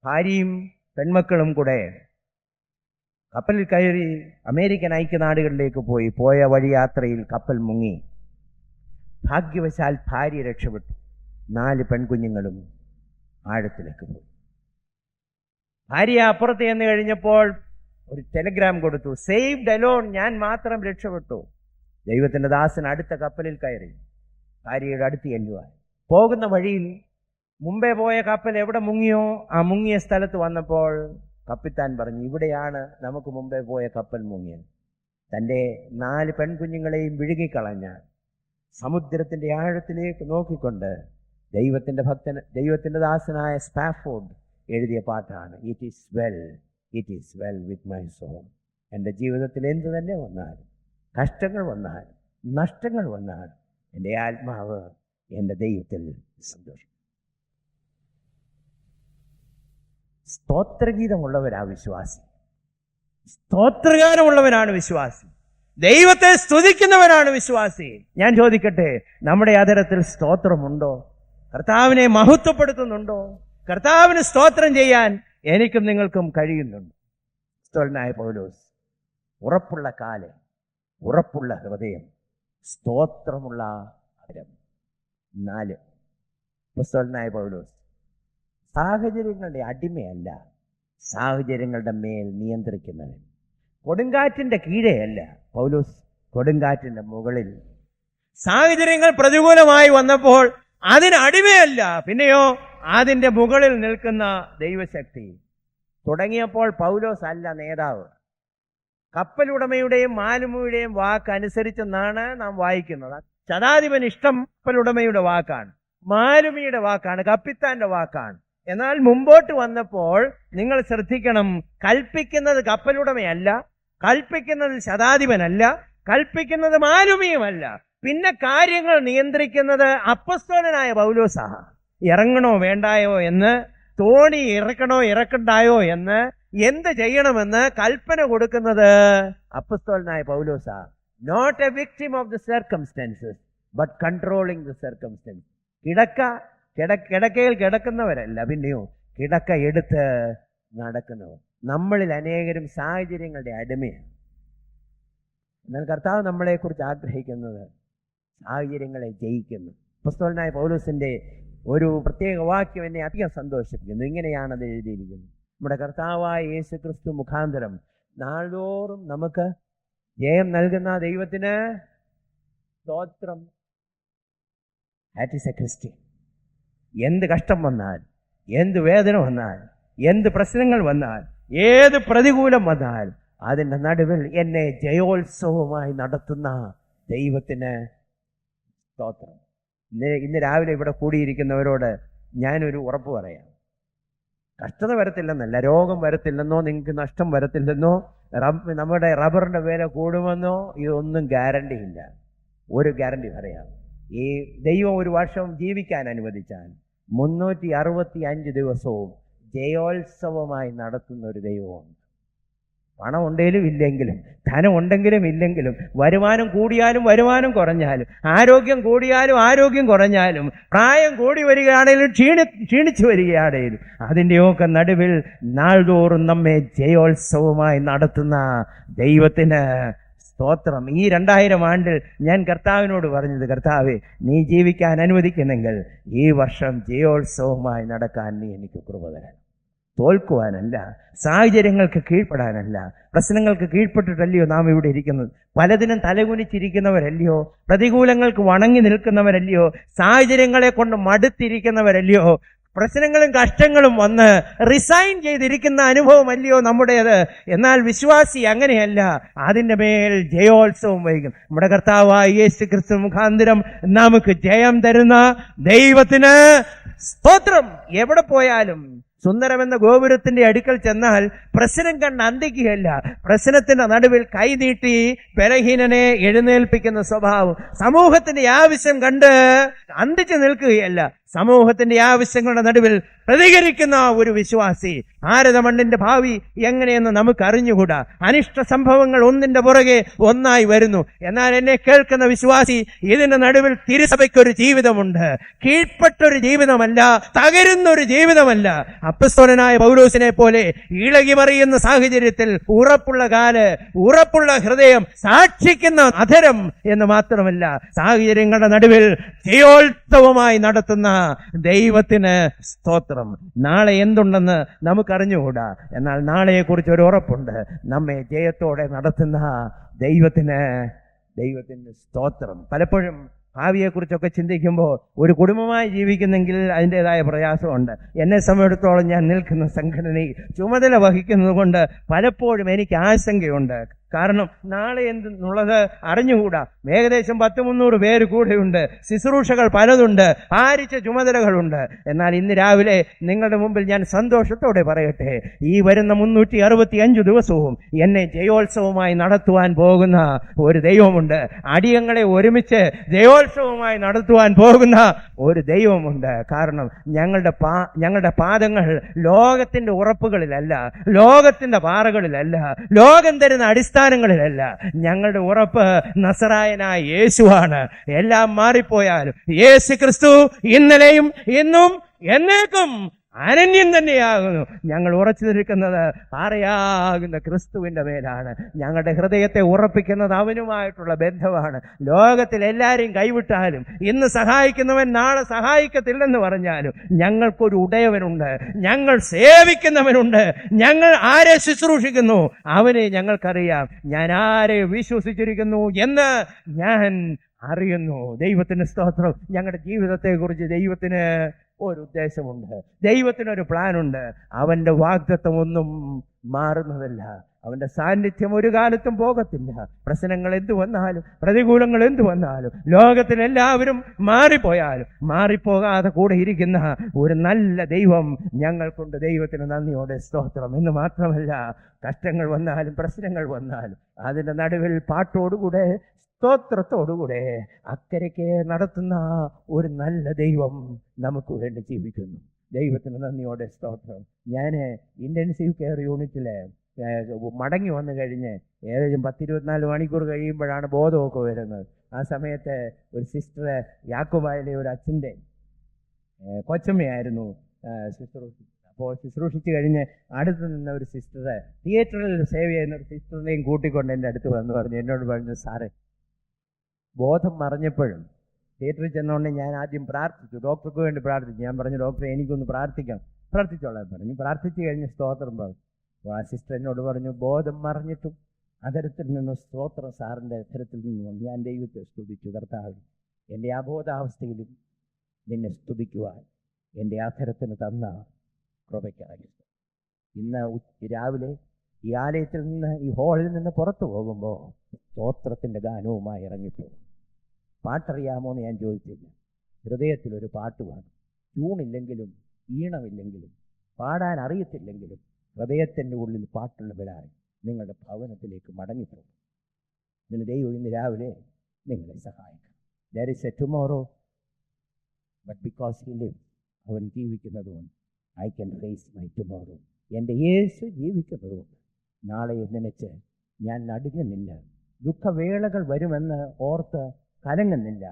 ഭാര്യയും പെൺമക്കളും കൂടെ കപ്പലിൽ കയറി അമേരിക്കൻ ഐക്യനാടുകളിലേക്ക് പോയ വഴി യാത്രയിൽ കപ്പൽ മുങ്ങി. ഭാഗ്യവശാൽ ഭാര്യ രക്ഷപ്പെട്ടു. 4 പെൺകുഞ്ഞുങ്ങളും ആഴത്തിലേക്ക് പോയി. ഭാര്യ അപ്പുറത്ത് ചെന്ന് കഴിഞ്ഞപ്പോൾ ഒരു ടെലിഗ്രാം കൊടുത്തു, സേവ്ഡ് അലോൺ, ഞാൻ മാത്രം രക്ഷപ്പെട്ടു. ദൈവത്തിൻ്റെ ദാസൻ അടുത്ത കപ്പലിൽ കയറി ഭാര്യയുടെ അടുത്ത് ചെല്ലുവാൻ പോകുന്ന വഴിയിൽ മുമ്പേ പോയ കപ്പൽ എവിടെ മുങ്ങിയോ ആ മുങ്ങിയ സ്ഥലത്ത് വന്നപ്പോൾ കപ്പിത്താൻ പറഞ്ഞു, ഇവിടെയാണ് നമുക്ക് മുമ്പേ പോയ കപ്പൽ മുങ്ങിയത്. തൻ്റെ 4 പെൺകുഞ്ഞുങ്ങളെയും വിഴുങ്ങിക്കളഞ്ഞ സമുദ്രത്തിൻ്റെ ആഴത്തിലേക്ക് നോക്കിക്കൊണ്ട് ദൈവത്തിൻ്റെ ദാസനായ സ്പാഫോർഡ് എഴുതിയ പാട്ടാണ്, it is well with my soul. എൻ്റെ ജീവിതത്തിൽ എന്ത് തന്നെ വന്നാലും, കഷ്ടങ്ങൾ വന്നാലും, നഷ്ടങ്ങൾ വന്നാലും, എൻ്റെ ആത്മാവ് എൻ്റെ ദൈവത്തിൽ സന്തോഷിക്കും. സ്തോത്രഗീതമുള്ളവരാ വിശ്വാസി, സ്തോത്രഗാനമുള്ളവനാണ് വിശ്വാസി, ദൈവത്തെ സ്തുതിക്കുന്നവനാണ് വിശ്വാസി. ഞാൻ ചോദിക്കട്ടെ, നമ്മുടെ ആദരത്തിൽ സ്തോത്രമുണ്ടോ? കർത്താവിനെ മഹത്വപ്പെടുത്തുന്നുണ്ടോ? കർത്താവിന് സ്തോത്രം ചെയ്യാൻ എനിക്കും നിങ്ങൾക്കും കഴിയുന്നുണ്ട്. സ്തോത്രനായ പൗലോസ്, ഉറപ്പുള്ള കാല്, ഉറപ്പുള്ള ഹൃദയം, സ്തോത്രമുള്ള ഹരം. 4. സ്തോത്രനായ പൗലോസ് സാഹചര്യങ്ങളുടെ അടിമയല്ല, സാഹചര്യങ്ങളുടെ മേൽ നിയന്ത്രിക്കുന്നവൻ. കൊടുങ്കാറ്റിൻ്റെ കീഴെയല്ല പൗലോസ്, കൊടുങ്കാറ്റിൻ്റെ മുകളിൽ. സാഹചര്യങ്ങൾ പ്രതികൂലമായി വന്നപ്പോൾ അതിന് അടിമയല്ല, പിന്നെയോ അതിൻ്റെ മുകളിൽ നിൽക്കുന്ന ദൈവശക്തി. തുടങ്ങിയപ്പോൾ പൗലോസ് അല്ല നേതാവ്. കപ്പലുടമയുടെയും മാലുമിയുടെയും വാക്ക് അനുസരിച്ചെന്നാണ് നാം വായിക്കുന്നത്. ശതാധിപൻ ഇഷ്ടം കപ്പലുടമയുടെ വാക്കാണ്, മാലുമിയുടെ വാക്കാണ്, കപ്പിത്താന്റെ വാക്കാണ്. എന്നാൽ മുമ്പോട്ട് വന്നപ്പോൾ നിങ്ങൾ ശ്രദ്ധിക്കണം, കൽപ്പിക്കുന്നത് കപ്പലുടമയല്ല, കൽപ്പിക്കുന്നത് ശതാധിപനല്ല, കൽപ്പിക്കുന്നത് മാലുമിയുമല്ല. പിന്നെ കാര്യങ്ങൾ നിയന്ത്രിക്കുന്നത് അപ്പസ്തോലനായ പൗലോസാണ്. ഇറങ്ങണോ വേണ്ടായോ എന്ന്, തോണി ഇറക്കണോ ഇറക്കണ്ടായോ എന്ന്, എന്ത് ചെയ്യണമെന്ന് കൽപ്പന കൊടുക്കുന്നത് അപ്പസ്തോലനായ പൗലോസാണ്. Not a victim of the circumstances but controlling the circumstance. കിടക്കയിൽ കിടക്കുന്നവരല്ല, പിന്നെയോ കിടക്ക എടുത്ത് നടക്കുന്നവർ. നമ്മളിൽ അനേകരും സാഹചര്യങ്ങളുടെ അടിമയാണ്. എന്നാൽ കർത്താവ് നമ്മളെക്കുറിച്ച് ആഗ്രഹിക്കുന്നത് സാഹചര്യങ്ങളെ ജയിക്കുന്നു. അപ്പോസ്തലനായ പൗലോസിന്റെ ഒരു പ്രത്യേക വാക്യം എന്നെ അധികം സന്തോഷിപ്പിക്കുന്നു. ഇങ്ങനെയാണത് എഴുതിയിരിക്കുന്നത്, നമ്മുടെ കർത്താവായ യേശു ക്രിസ്തു മുഖാന്തരം നാൾതോറും നമുക്ക് ജയം നൽകുന്ന ദൈവത്തിന് സ്തോത്രം. That is A Christian. എന്ത് കഷ്ടം വന്നാൽ, എന്ത് വേദന വന്നാൽ, എന്ത് പ്രശ്നങ്ങൾ വന്നാൽ, ഏത് പ്രതികൂലം വന്നാൽ, അതിൻ്റെ നടുവിൽ എന്നെ ജയോത്സവമായി നടത്തുന്ന ദൈവത്തിന് സ്തോത്രം. ഇന്ന് രാവിലെ ഇവിടെ കൂടിയിരിക്കുന്നവരോട് ഞാനൊരു ഉറപ്പ് പറയാം. കഷ്ടത വരത്തില്ലെന്നല്ല, രോഗം വരത്തില്ലെന്നോ, നിങ്ങൾക്ക് നഷ്ടം വരത്തില്ലെന്നോ, നമ്മുടെ റബ്ബറിന്റെ വില കൂടുമെന്നോ, ഇതൊന്നും ഗ്യാരണ്ടി ഇല്ല. ഒരു ഗ്യാരണ്ടി പറയാം, ഈ ദൈവം ഒരു വർഷം ജീവിക്കാൻ അനുവദിച്ചാൽ 365 ദിവസവും ജയോത്സവമായി നടത്തുന്ന ഒരു ദൈവമുണ്ട്. പണം ഉണ്ടെങ്കിലും ഇല്ലെങ്കിലും, ധനം ഉണ്ടെങ്കിലും ഇല്ലെങ്കിലും, വരുമാനം കൂടിയാലും വരുമാനം കുറഞ്ഞാലും, ആരോഗ്യം കൂടിയാലും ആരോഗ്യം കുറഞ്ഞാലും, പ്രായം കൂടി വരികയാണെങ്കിലും ക്ഷീണിച്ചു വരികയാണെങ്കിലും, അതിൻ്റെയൊക്കെ നടുവിൽ നാൾതോറും നമ്മെ ജയോത്സവമായി നടത്തുന്ന ദൈവത്തിന് സ്തോത്രം. ഈ 2000 ആണ്ടിൽ ഞാൻ കർത്താവിനോട് പറഞ്ഞത്, കർത്താവേ, നീ ജീവിക്കാൻ അനുവദിക്കുന്നെങ്കിൽ ഈ വർഷം ജയോത്സവമായി നടക്കാൻ നീ എനിക്ക് കൃപ തരണം. തോൽക്കുവാനല്ല, സാഹചര്യങ്ങൾക്ക് കീഴ്പ്പെടാനല്ല, പ്രശ്നങ്ങൾക്ക് കീഴ്പ്പെട്ടിട്ടല്ലയോ നാം ഇവിടെ ഇരിക്കുന്നത്. പലതിനും തലകുനിച്ചിരിക്കുന്നവരല്ലയോ, പ്രതികൂലങ്ങൾക്ക് വണങ്ങി നിൽക്കുന്നവരല്ലയോ, സാഹചര്യങ്ങളെ കൊണ്ട് മടുത്തിരിക്കുന്നവരല്ലയോ, പ്രശ്നങ്ങളും കഷ്ടങ്ങളും വന്ന് റിസൈൻ ചെയ്തിരിക്കുന്ന അനുഭവമല്ലയോ നമ്മുടേത്. എന്നാൽ വിശ്വാസി അങ്ങനെയല്ല, അതിൻ്റെ മേൽ ജയോത്സവം വഹിക്കും. നമ്മുടെ കർത്താവായ യേശു ക്രിസ്തു മുഖാന്തരം നമുക്ക് ജയം തരുന്ന ദൈവത്തിന് സ്തോത്രം. എവിടെ പോയാലും സുന്ദരമെന്ന ഗോപുരത്തിന്റെ അടുക്കൽ ചെന്നാൽ പ്രശ്നം കണ്ട് അന്തിക്കുകയല്ല, പ്രശ്നത്തിന്റെ നടുവിൽ കൈനീട്ടി ബലഹീനനെ എഴുന്നേൽപ്പിക്കുന്ന സ്വഭാവം. സമൂഹത്തിന്റെ ആവശ്യം കണ്ട് അന്തിച്ചു നിൽക്കുകയല്ല, സമൂഹത്തിന്റെ ആവശ്യങ്ങളുടെ നടുവിൽ പ്രതികരിക്കുന്ന ഒരു വിശ്വാസി. ഭാരത മണ്ണിന്റെ ഭാവി എങ്ങനെയെന്ന് നമുക്ക് അറിഞ്ഞുകൂടാ. അനിഷ്ട സംഭവങ്ങൾ ഒന്നിന്റെ പുറകെ ഒന്നായി വരുന്നു. എന്നാൽ എന്നെ കേൾക്കുന്ന വിശ്വാസി, ഇതിന്റെ നടുവിൽ തിരുസഭയ്ക്കൊരു ജീവിതമുണ്ട്. കീഴ്പ്പെട്ടൊരു ജീവിതമല്ല, തകരുന്നൊരു ജീവിതമല്ല. അപ്പസ്തോലനായ പൗലോസിനെ പോലെ ഇളകിമറിയുന്ന സാഹചര്യത്തിൽ ഉറപ്പുള്ള കാല്, ഉറപ്പുള്ള ഹൃദയം, സാക്ഷിക്കുന്ന അധരം എന്ന് മാത്രമല്ല, സാഹചര്യങ്ങളുടെ നടുവിൽ ജയോത്സവമായി നടത്തുന്ന ദൈവത്തിന് സ്തോത്രം. നാളെ എന്തുണ്ടെന്ന് നമുക്കറിഞ്ഞുകൂടാ, എന്നാൽ നാളെയെക്കുറിച്ച് ഒരു ഉറപ്പുണ്ട്. നമ്മെ ജയത്തോടെ നടത്തുന്ന ദൈവത്തിന് സ്തോത്രം. പലപ്പോഴും ഭാവിയെക്കുറിച്ചൊക്കെ ചിന്തിക്കുമ്പോൾ ഒരു കുടുംബമായി ജീവിക്കുന്നെങ്കിൽ അതിൻ്റെതായ പ്രയാസമുണ്ട്. എന്നെ സംബന്ധിച്ചിടത്തോളം ഞാൻ നിൽക്കുന്ന സംഘടനയിൽ ചുമതല വഹിക്കുന്നത് കൊണ്ട് പലപ്പോഴും എനിക്ക് ആശങ്കയുണ്ട്. കാരണം നാളെ എന്തെന്നുള്ളത് അറിഞ്ഞുകൂടാ. ഏകദേശം 100-300 പേര് കൂടെയുണ്ട്, ശുശ്രൂഷകൾ പലതുണ്ട്, ഭാരിച്ച ചുമതലകളുണ്ട്. എന്നാൽ ഇന്ന് രാവിലെ നിങ്ങളുടെ മുമ്പിൽ ഞാൻ സന്തോഷത്തോടെ പറയട്ടെ, ഈ വരുന്ന 365 ദിവസവും എന്നെ ജയോത്സവമായി നടത്തുവാൻ പോകുന്ന ഒരു ദൈവമുണ്ട്. അടിയങ്ങളെ ഒരുമിച്ച് ജയോത്സവമായി നടത്തുവാൻ പോകുന്ന ഒരു ദൈവമുണ്ട്. കാരണം ഞങ്ങളുടെ പാദങ്ങൾ ലോകത്തിന്റെ ഉറപ്പുകളിലല്ല, ലോകത്തിന്റെ പാറകളിലല്ല, ലോകം തരുന്ന അടിസ്ഥാനങ്ങളിലല്ല. ഞങ്ങളുടെ ഉറപ്പ് നസറായനായ യേശുവാണ്. എല്ലാം മാറിപ്പോയാലും യേശു ക്രിസ്തു ഇന്നലെയും ഇന്നും എന്നേക്കും അനന്യം തന്നെയാകുന്നു. ഞങ്ങൾ ഉറച്ചു നിൽക്കുന്നത് പാറയാകുന്ന ക്രിസ്തുവിന്റെ മേലാണ്. ഞങ്ങളുടെ ഹൃദയത്തെ ഉറപ്പിക്കുന്നത് അവനുമായിട്ടുള്ള ബന്ധമാണ്. ലോകത്തിൽ എല്ലാവരെയും കൈവിട്ടാലും, ഇന്ന് സഹായിക്കുന്നവൻ നാളെ സഹായിക്കത്തില്ലെന്ന് പറഞ്ഞാലും, ഞങ്ങൾക്കൊരു ഉടയവനുണ്ട്, ഞങ്ങൾ സേവിക്കുന്നവനുണ്ട്. ഞങ്ങൾ ആരെ ശുശ്രൂഷിക്കുന്നു അവനെ ഞങ്ങൾക്കറിയാം. ഞാൻ ആരെ വിശ്വസിച്ചിരിക്കുന്നു എന്ന് ഞാൻ അറിയുന്നു. ദൈവത്തിന് സ്തോത്രം. ഞങ്ങളുടെ ജീവിതത്തെക്കുറിച്ച് ദൈവത്തിന് ഒരു ഉദ്ദേശമുണ്ട്, ദൈവത്തിനൊരു പ്ലാനുണ്ട്. അവന്റെ വാഗ്ദത്തം ഒന്നും മാറുന്നതല്ല, അവന്റെ സാന്നിധ്യം ഒരു കാലത്തും പോകത്തില്ല. പ്രശ്നങ്ങൾ എന്തു വന്നാലും, പ്രതികൂലങ്ങൾ എന്തു വന്നാലും, ലോകത്തിലെല്ലാവരും മാറിപ്പോയാലും മാറിപ്പോകാതെ കൂടെ ഇരിക്കുന്ന ഒരു നല്ല ദൈവം ഞങ്ങൾക്കുണ്ട്. ദൈവത്തിന് നന്ദിയോടെ സ്തോത്രം. എന്ന് മാത്രമല്ല, കഷ്ടങ്ങൾ വന്നാലും പ്രശ്നങ്ങൾ വന്നാലും അതിന്റെ നടുവിൽ പാട്ടോടുകൂടെ സ്തോത്രത്തോടുകൂടെ അക്കരയ്ക്ക് നടത്തുന്ന ഒരു നല്ല ദൈവം നമുക്ക് വേണ്ടി ജീവിക്കുന്നു. ദൈവത്തിന് നന്ദിയോടെ സ്തോത്രം. ഞാൻ ഇന്റൻസീവ് കെയർ യൂണിറ്റില് മടങ്ങി വന്നു കഴിഞ്ഞ് ഏകദേശം 10-24 മണിക്കൂർ കഴിയുമ്പോഴാണ് ബോധമൊക്കെ വരുന്നത്. ആ സമയത്ത് ഒരു സിസ്റ്റർ, യാക്കോബായിലെ ഒരു അച്ഛൻ്റെ കൊച്ചമ്മയായിരുന്നു ശുശ്രൂഷ. അപ്പോൾ ശുശ്രൂഷിച്ച് കഴിഞ്ഞ് അടുത്ത് നിന്ന ഒരു സിസ്റ്റർ, തിയേറ്ററിൽ സേവ് ചെയ്യുന്ന ഒരു സിസ്റ്ററിനെയും കൂട്ടിക്കൊണ്ട് എൻ്റെ അടുത്ത് എന്നോട് പറഞ്ഞു, സാറേ, ബോധം മറിഞ്ഞപ്പോഴും തിയേറ്ററിൽ ചെന്നുകൊണ്ട് ഞാൻ ആദ്യം പ്രാർത്ഥിച്ചു, ഡോക്ടർക്ക് വേണ്ടി പ്രാർത്ഥിച്ചു. ഞാൻ പറഞ്ഞു, ഡോക്ടറെ എനിക്കൊന്ന് പ്രാർത്ഥിച്ചോളാൻ പറഞ്ഞു. പ്രാർത്ഥിച്ചു കഴിഞ്ഞ് സ്തോത്രം പറഞ്ഞു. അപ്പോൾ ആ സിസ്റ്റർ എന്നോട് പറഞ്ഞു, ബോധം മറിഞ്ഞിട്ടും അധരത്തിൽ നിന്ന് സ്തോത്രം സാറിൻ്റെ അധരത്തിൽ നിന്ന് ഞാൻ ദൈവത്തെ സ്തുതിച്ചു. കർത്താവ്, എൻ്റെ അബോധാവസ്ഥയിലും നിന്നെ സ്തുതിക്കുവാൻ എൻ്റെ അധരത്തിന് തന്ന കൃപയ്ക്കായി. ഇന്ന് രാവിലെ ഈ ആലയത്തിൽ നിന്ന്, ഈ ഹാളിൽ നിന്ന് പുറത്തു പോകുമ്പോൾ സ്തോത്രത്തിൻ്റെ ഗാനവുമായി ഇറങ്ങിപ്പോകും. പാട്ടറിയാമോ എന്ന് ഞാൻ ചോദിച്ചില്ല. ഹൃദയത്തിലൊരു പാട്ട് വേണം. ട്യൂണില്ലെങ്കിലും ഈണമില്ലെങ്കിലും പാടാൻ അറിയത്തില്ലെങ്കിലും ഹൃദയത്തിൻ്റെ ഉള്ളിൽ പാട്ടുള്ളവരായി നിങ്ങളുടെ ഭവനത്തിലേക്ക് മടങ്ങിപ്പോകും. ഇതിന് ദൈവം ഇന്ന് രാവിലെ നിങ്ങളെ സഹായിക്കും. There is a tomorrow, but because he lives, അവൻ ജീവിക്കുന്നതുകൊണ്ട് I can face my tomorrow. എൻ്റെ യേശു ജീവിക്കുന്നതുകൊണ്ട് നാളെ നനച്ച് ഞാൻ നടുങ്ങുന്നില്ല. ദുഃഖവേളകൾ വരുമെന്ന് ഓർത്ത് കലങ്ങുന്നില്ല.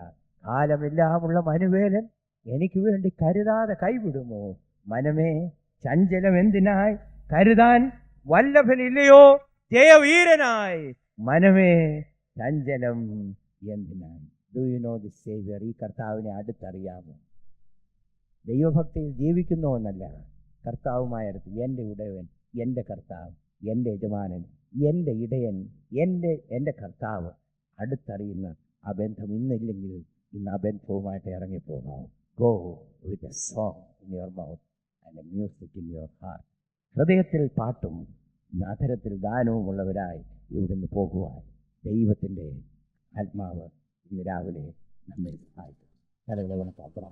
കാലമെല്ലാമുള്ള മനുവേലൻ എനിക്ക് വേണ്ടി കരുതാതെ കൈവിടുമോ? മനമേ ചഞ്ചലം എന്തിനായി? കരുതാൻ വല്ലഭനില്ലയോ ജയവീരനായി? മനമേ ചഞ്ചലം എന്തിനായി? Do you know the saviour? ഈ കർത്താവിനെ അടുത്തറിയാമോ? ദൈവഭക്തിയിൽ ജീവിക്കുന്നുവെന്നല്ല, കർത്താവുമായ അടുത്ത് എൻ്റെ ഉടയവൻ, എൻ്റെ കർത്താവ്, എൻ്റെ യജമാനൻ, എൻ്റെ ഇടയൻ, എൻ്റെ കർത്താവ് അടുത്തറിയുന്ന ആ ബന്ധം ഇന്നില്ലെങ്കിൽ ഇന്ന് ആ ബന്ധവുമായിട്ട് ഇറങ്ങിപ്പോകാം. Go with a song in your mouth and a music in your heart. ഹൃദയത്തിൽ പാട്ടും അധരത്തിൽ ഗാനവും ഉള്ളവരായി ഇവിടുന്ന് പോകുവാൻ ദൈവത്തിൻ്റെ ആത്മാവ് ഇന്ന് രാവിലെ നമ്മെ സഹായിക്കും. തലകളെ പ്രാർത്ഥന.